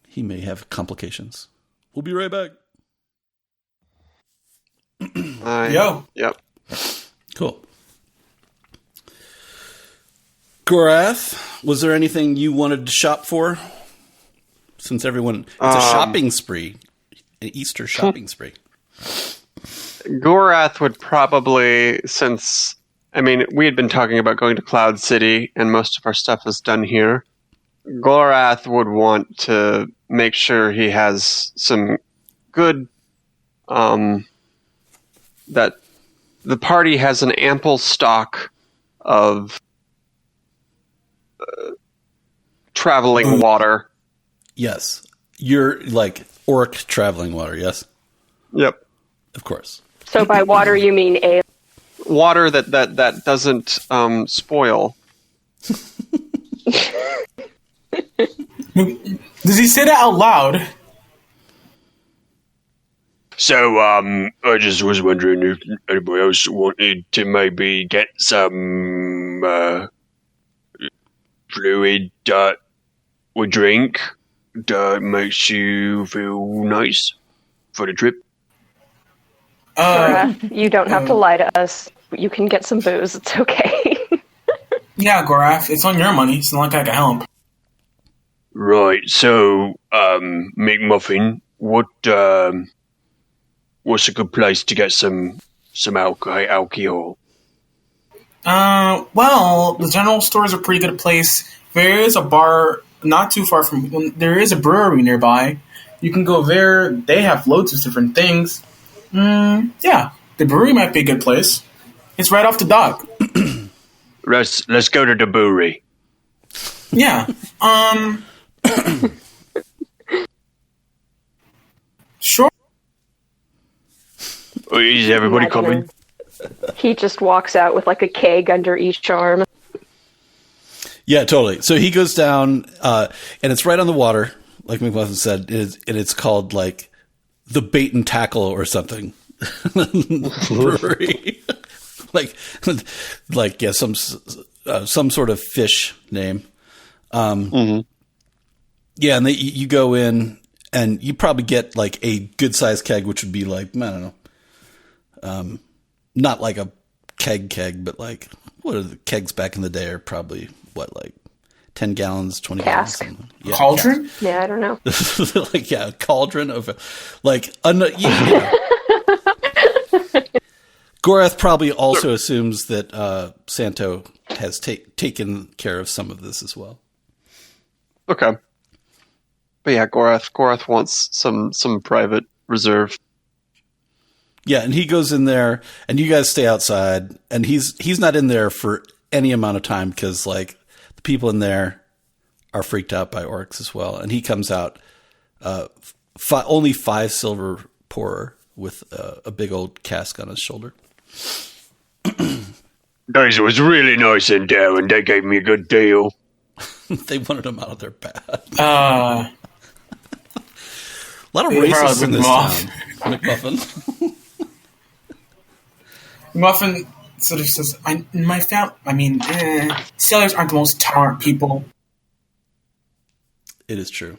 He may have complications. We'll be right back. Yo. Yep. Cool. Gorath, was there anything you wanted to shop for? Since it's a shopping spree, an Easter shopping spree. Gorath would probably, we had been talking about going to Cloud City, and most of our stuff is done here. Gorath would want to make sure he has some good, that the party has an ample stock of traveling water. Yes. You're like orc traveling water, yes? Yep. Of course. So by water you mean ale? Water that doesn't spoil. Does he say that out loud? So, I just was wondering if anybody else wanted to maybe get some fluid that we drink that makes you feel nice for the trip. You don't have to lie to us. You can get some booze. It's okay. Yeah, Gorath, it's on your money. It's not like I can help. Right. So, McMuffin, what's a good place to get some alcohol? Well, the general store is a pretty good place. There is a bar not too far from. Well, there is a brewery nearby. You can go there. They have loads of different things. Yeah, the brewery might be a good place. It's right off the dock. Let's go to the brewery. Yeah. Sure. Is everybody coming? He just walks out with like a keg under each arm. Yeah, totally. So he goes down, and it's right on the water, like McMuffin said, and it's called like the Bait and Tackle or something. Brewery. like yeah, some sort of fish name. Yeah, and you go in, and you probably get like a good sized keg, which would be like, I don't know, not like a keg, but like what are the kegs back in the day? Are probably what, like 10 gallons, 20 Cask. gallons, yeah, Cauldron? cask. Yeah, I don't know. Like a cauldron of like Gorath probably also assumes that Santo has taken care of some of this as well. Okay. But yeah, Gorath wants some private reserve. Yeah, and he goes in there, and you guys stay outside, and he's not in there for any amount of time because like the people in there are freaked out by orcs as well, and he comes out only 5 silver poorer with a big old cask on his shoulder. Guys, it was really nice in there, and they gave me a good deal. They wanted him out of their path. Uh, A lot of racists in this town. McMuffin. Muffin sort of says, sailors aren't the most tolerant people. It is true.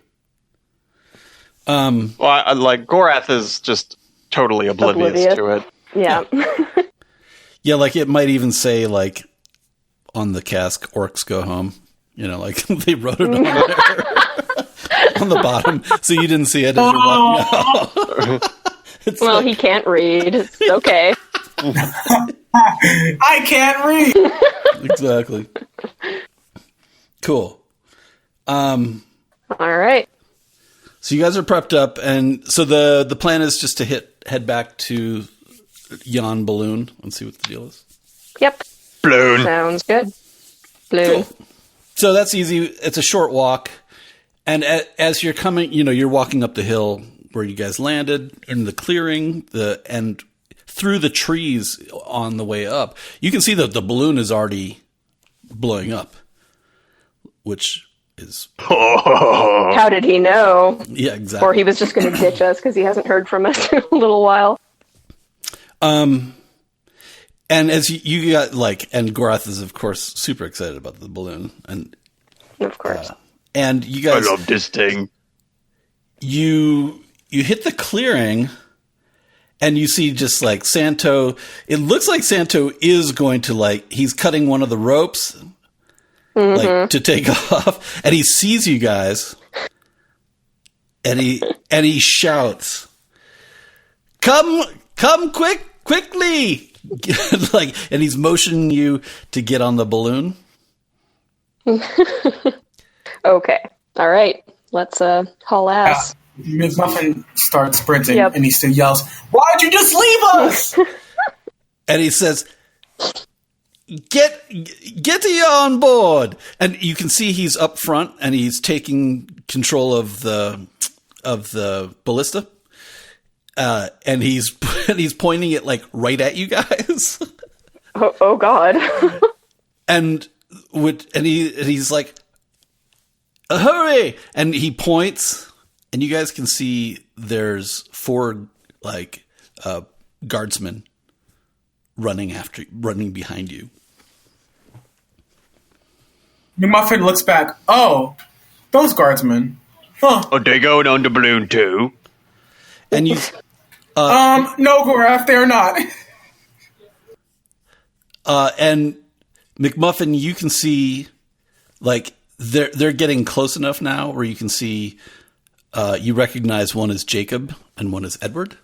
Well, like Gorath is just totally oblivious to it. Yeah. Yeah, like it might even say like on the cask, "Orcs go home." You know, like they wrote it on there on the bottom, so you didn't see it as you're walking out. Well, he can't read. It's okay. I can't read. Exactly. Cool. All right. So you guys are prepped up, and so the plan is just to head back to Yon Balloon and see what the deal is. Yep. Balloon. Sounds good. Balloon. Cool. So that's easy. It's a short walk, and as you're coming, you're walking up the hill where you guys landed in the clearing, and through the trees on the way up, you can see that the balloon is already blowing up, which is How did he know? yeah, exactly. Or he was just going to ditch us because he hasn't heard from us in a little while. And as you got and Gorath is of course super excited about the balloon, and Of course. and you guys, I love this thing. You hit the clearing, and you see just like Santo. It looks like Santo is going to he's cutting one of the ropes, to take off, and he sees you guys, and he shouts, "Come quickly!" And he's motioning you to get on the balloon. Okay. All right. Let's haul ass. McMuffin starts sprinting, Yep. and he still yells, "Why'd you just leave us?" And he says, Get on board. And you can see he's up front, and he's taking control of the ballista. And he's pointing it right at you guys. Oh God. and he's like, hurry! And he points, and you guys can see there's 4 like guardsmen running behind you. McMuffin looks back. Oh, those guardsmen. Huh. Oh, they going on the balloon too? And you, no, Gorath, they're not. and McMuffin, you can see, like they're getting close enough now where you can see, you recognize one is Jacob and one is Edward.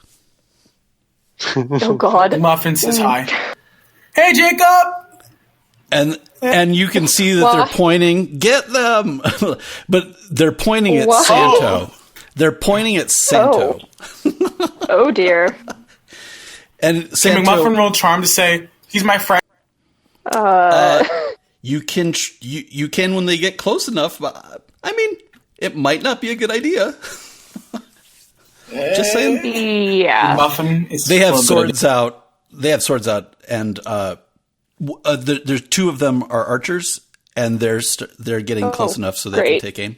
Oh God! McMuffin says hi. Hey, Jacob. And you can see that they're pointing, get them, but they're pointing at Santo. They're pointing at Santo. Oh dear. And Santo, McMuffin rolled charm to say he's my friend. You can when they get close enough. But, I mean, it might not be a good idea. Just saying. Yeah. McMuffin is. They have swords out. They have swords out, and there's two of them are archers, and they're getting close enough so they can take aim.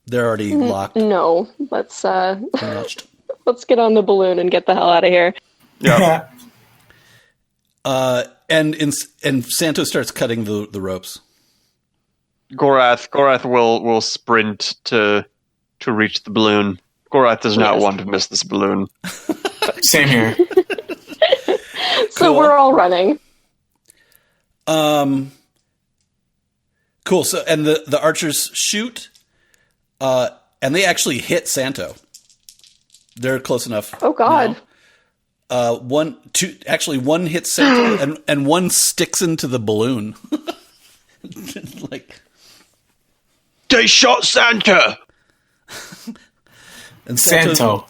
They're already locked. No, let's Notched. let's get on the balloon and get the hell out of here. Yeah. And Santo starts cutting the ropes. Gorath will sprint to reach the balloon. Gorath does not want to miss this balloon. Same here. So we're all running. Cool. So, and the archers shoot, and they actually hit Santo. They're close enough. Oh God. Now. One hits Santo, and one sticks into the balloon. Like, they shot Santa. And Santo.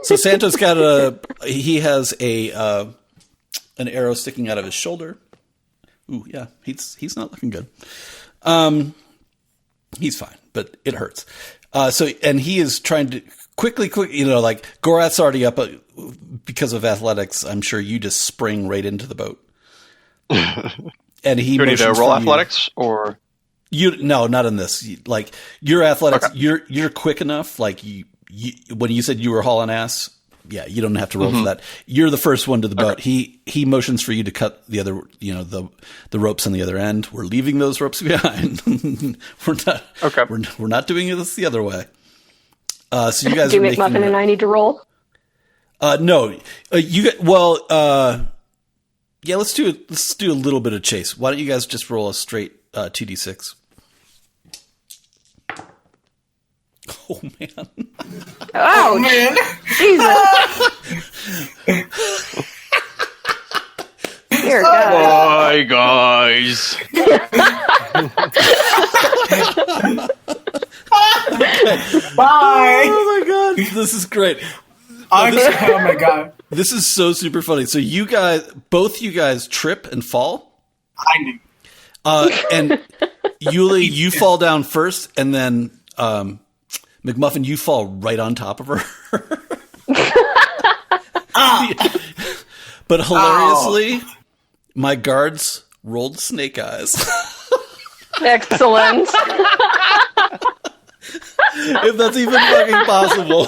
So Santo's got he has an arrow sticking out of his shoulder. Ooh, yeah, he's not looking good. He's fine, but it hurts. And he is trying to quickly, like Gorath's already up because of athletics. I'm sure you just spring right into the boat. And he do you need to roll athletics or no, not in this. Like your athletics, okay. You're quick enough. Like you when you said you were hauling ass. Yeah, you don't have to roll for that. You're the first one to the boat. He motions for you to cut the other, the ropes on the other end. We're leaving those ropes behind. We're not. Okay. We're not doing this the other way. So you guys Do are McMuffin and I need to roll? No, yeah. Let's do a little bit of chase. Why don't you guys just roll a straight 2d6? Oh man. Oh man. Jesus. Dear God. Bye, guys. Bye. Oh my God, this is great. Oh my God. This is so super funny. So both you guys trip and fall. I knew. And Yuli, you fall down first, and then McMuffin, you fall right on top of her. But hilariously, my guards rolled snake eyes. Excellent. If that's even fucking possible.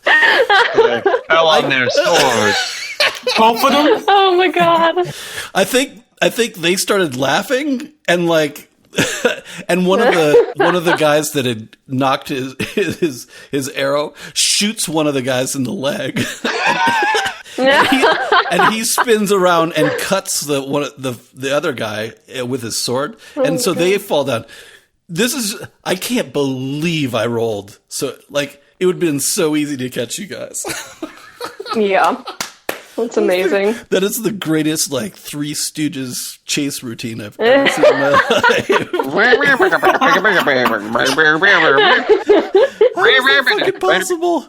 They fell on their swords. Both of them? Oh my God. I think they started laughing, and like, and one of the guys that had knocked his arrow shoots one of the guys in the leg, and he spins around and cuts the other guy with his sword, and so they fall down. I can't believe I rolled. So like, it would have been so easy to catch you guys. Yeah. That's amazing. That is the greatest, like, Three Stooges chase routine I've ever seen in my life. How is that fucking possible?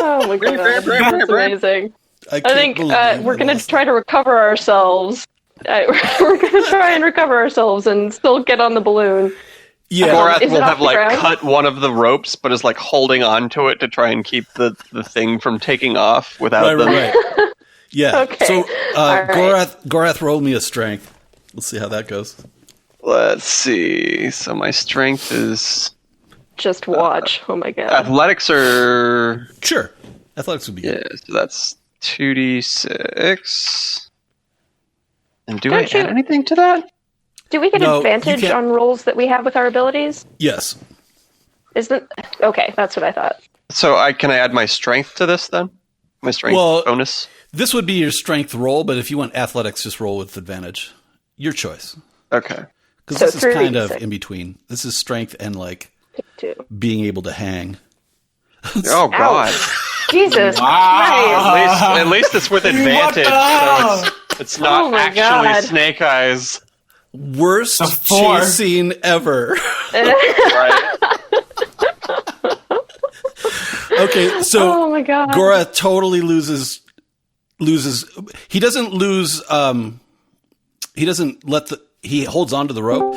Oh my God. That's amazing. I think we're going to try to recover ourselves. We're going to try and recover ourselves and still get on the balloon. Yeah. Gorath will have cut one of the ropes, but is like holding on to it to try and keep the thing from taking off without them. Right. Yeah. Okay. So right. Gorath, roll me a strength. Let's see how that goes. Let's see. So my strength is just watch. Oh my god. Athletics are... Sure. Athletics would be good. Yeah, so that's 2d6. And do Don't I add you- anything to that? Do we get No, you advantage can't- on rolls that we have with our abilities? Yes. Isn't okay? That's what I thought. So can I add my strength to this then? My strength bonus? This would be your strength roll, but if you want athletics, just roll with advantage. Your choice. Okay. Because So this is kind of 3d6. in between. This is strength and like Two. being able to hang. Oh, God. Jesus Wow. At least it's with advantage. hell? So it's not Oh my actually God. snake eyes. Worst The 4. chase scene ever. Right? Okay, so Oh my god. Gorath totally loses. He doesn't lose. He doesn't let the. He holds onto the rope.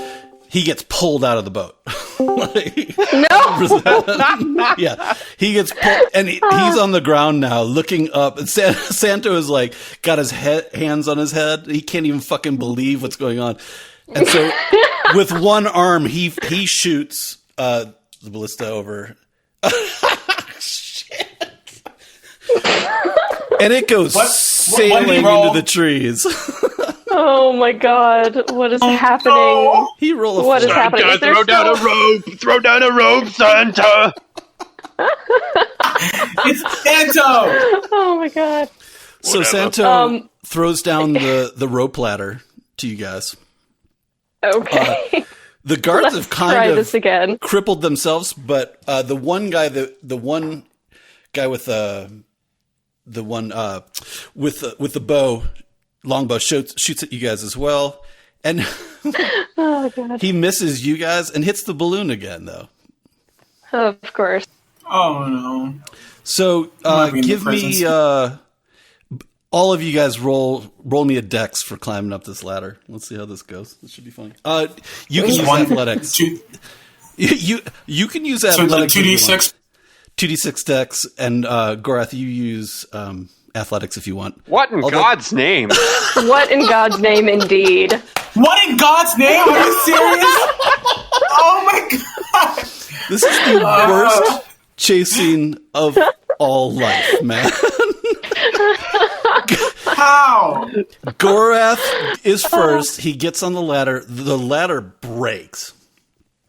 He gets pulled out of the boat. Like, No. yeah, he gets pulled, and he's on the ground now, looking up. And Santo is like got his hands on his head. He can't even fucking believe what's going on. And so, with one arm, he shoots the ballista over. Shit. And it goes What sailing did he roll? into the trees. Oh my god. What is happening? no. He rolled a What is four. happening? Is there throw down still- a rope! Throw down a rope, Santa! It's Santo. Oh my god. So Santo Um, throws down the rope ladder to you guys. Okay. The guards have Try kind this of again. crippled themselves, but the one guy with the bow, longbow shoots at you guys as well, and Oh god. he misses you guys and hits the balloon again though. Of course. Oh no. So Might be in the give me presence. all of you guys roll me a dex for climbing up this ladder. Let's see how this goes. This should be funny. You can use athletics. Two, You can use so the athletics. 2d6. 2d6 dex, and Gorath, you use athletics if you want. What in Although- God's name? What in God's name, indeed? What in God's name? Are you serious? Oh my god. This is the worst chasing of all life, man. How? Gorath is first. He gets on the ladder. The ladder breaks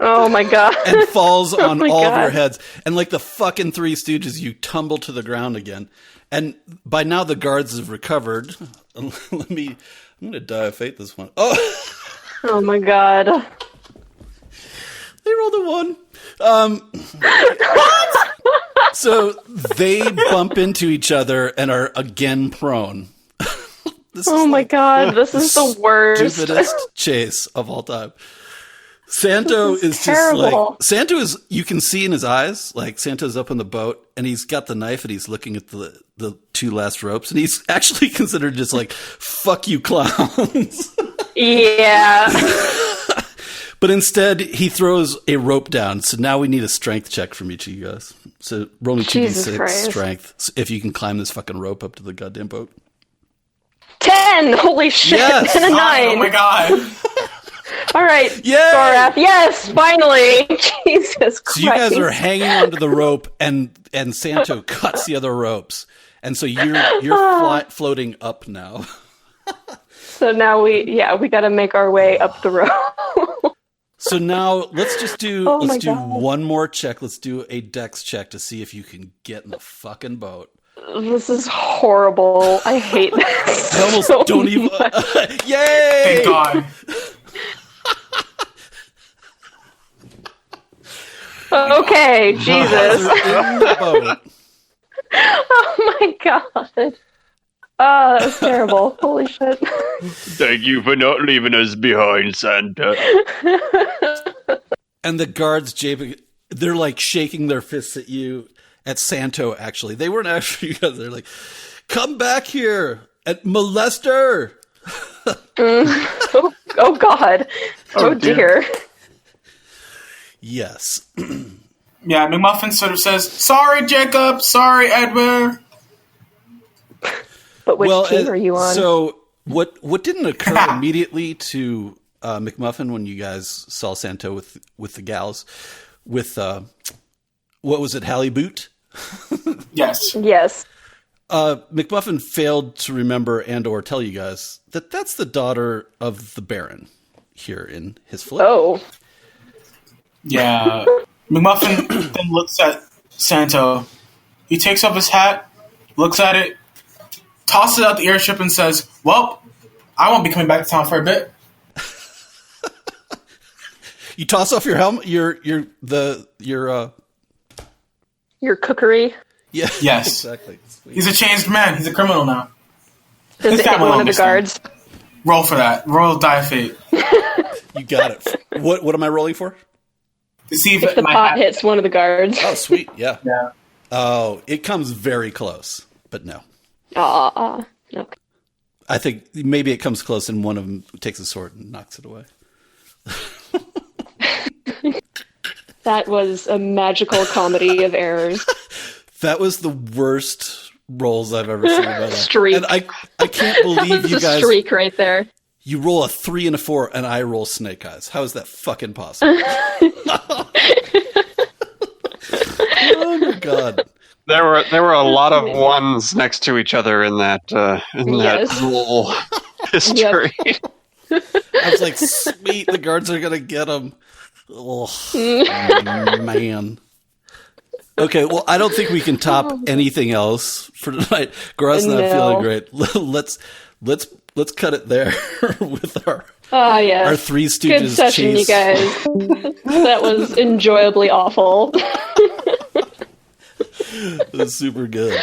Oh my god. and falls on my all of God. your heads. And like the fucking Three Stooges, you tumble to the ground again. And by now the guards have recovered. I'm going to die of fate this one. Oh, Oh my god. they rolled a 1. So they bump into each other and are again prone. This Oh is my like god. This is the worst. stupidest chase of all time. Santo This is is just like terrible. Santo is. You can see in his eyes, like Santo's up on the boat and he's got the knife and he's looking at the two last ropes and he's actually considered just like fuck you clowns. Yeah. But instead he throws a rope down. So now we need a strength check from each of you guys. So roll me Jesus 2d6 Christ. strength if you can climb this fucking rope up to the goddamn boat. 10! Holy shit. Yes. 10 and 9. Oh my god. All right. Yay! Gorath. Yes, finally. Jesus Christ. So you guys are hanging onto the rope, and Santo cuts the other ropes, and so you're floating up now. So now we got to make our way up the road. So now let's just do Oh my let's do God. one more check. Let's do a dex check to see if you can get in the fucking boat. This is horrible. I hate this. I almost so don't even. much. Yay! Thank God. Okay, You Jesus. guys are in the boat. Oh my god. Oh, that was terrible. Holy shit. Thank you for not leaving us behind, Santa. And the guards, they're like shaking their fists at you, at Santo, actually. They weren't after you guys. They're like, come back here, at molester. Oh god. Oh dear. Yes. Yeah, McMuffin sort of says, "Sorry, Jacob. Sorry, Edward." But which team are you on? So what didn't occur immediately to McMuffin when you guys saw Santo with the gals with what was it, Hallie Boot? Yes. Yes. McMuffin failed to remember and or tell you guys that that's the daughter of the Baron here in his flip. Oh. Yeah. McMuffin then looks at Santo. He takes off his hat, looks at it, tosses it out the airship, and says, "Well, I won't be coming back to town for a bit." You toss off your helmet, your cookery. yeah, Yes. exactly. Sweet. He's a changed man. He's a criminal now. Does His it hit family one won't of the miss him. guards? Roll for that. Roll die fate. You got it. What am I rolling for? To see if, If the my pot hat- hits one of the guards. Oh, sweet. Yeah. Yeah. Oh, it comes very close, but no. Okay. I think maybe it comes close and one of them takes a sword and knocks it away. That was a magical comedy of errors. That was the worst rolls I've ever seen in my life. Streak. And I can't believe you That's a guys. streak right there. You roll a 3 and a 4, and I roll snake eyes. How is that fucking possible? Oh my god! There were a lot of ones next to each other in that Yes. rule history. I was like, sweet, the guards are gonna get him. Oh man. Okay, well, I don't think we can top anything else for tonight. Gorath's not No. feeling great. Let's cut it there with our Yes. our Three Stooges Good session, chase. you guys. That was enjoyably awful. It was super good.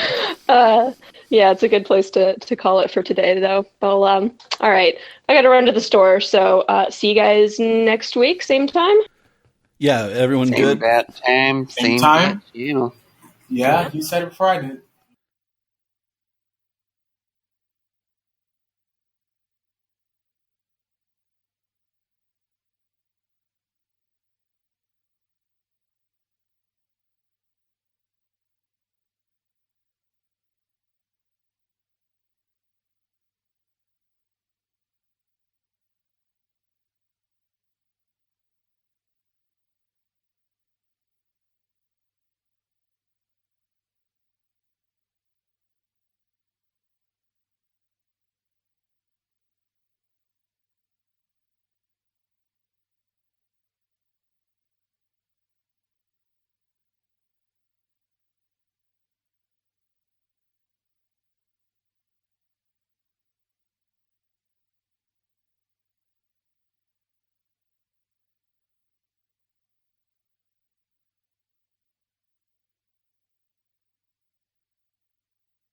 Yeah, it's a good place to call it for today, though. Well, all right. I got to run to the store, so see you guys next week, same time. Yeah, everyone Same good? bat time, Same same time? bat channel. Yeah, you said it before I did.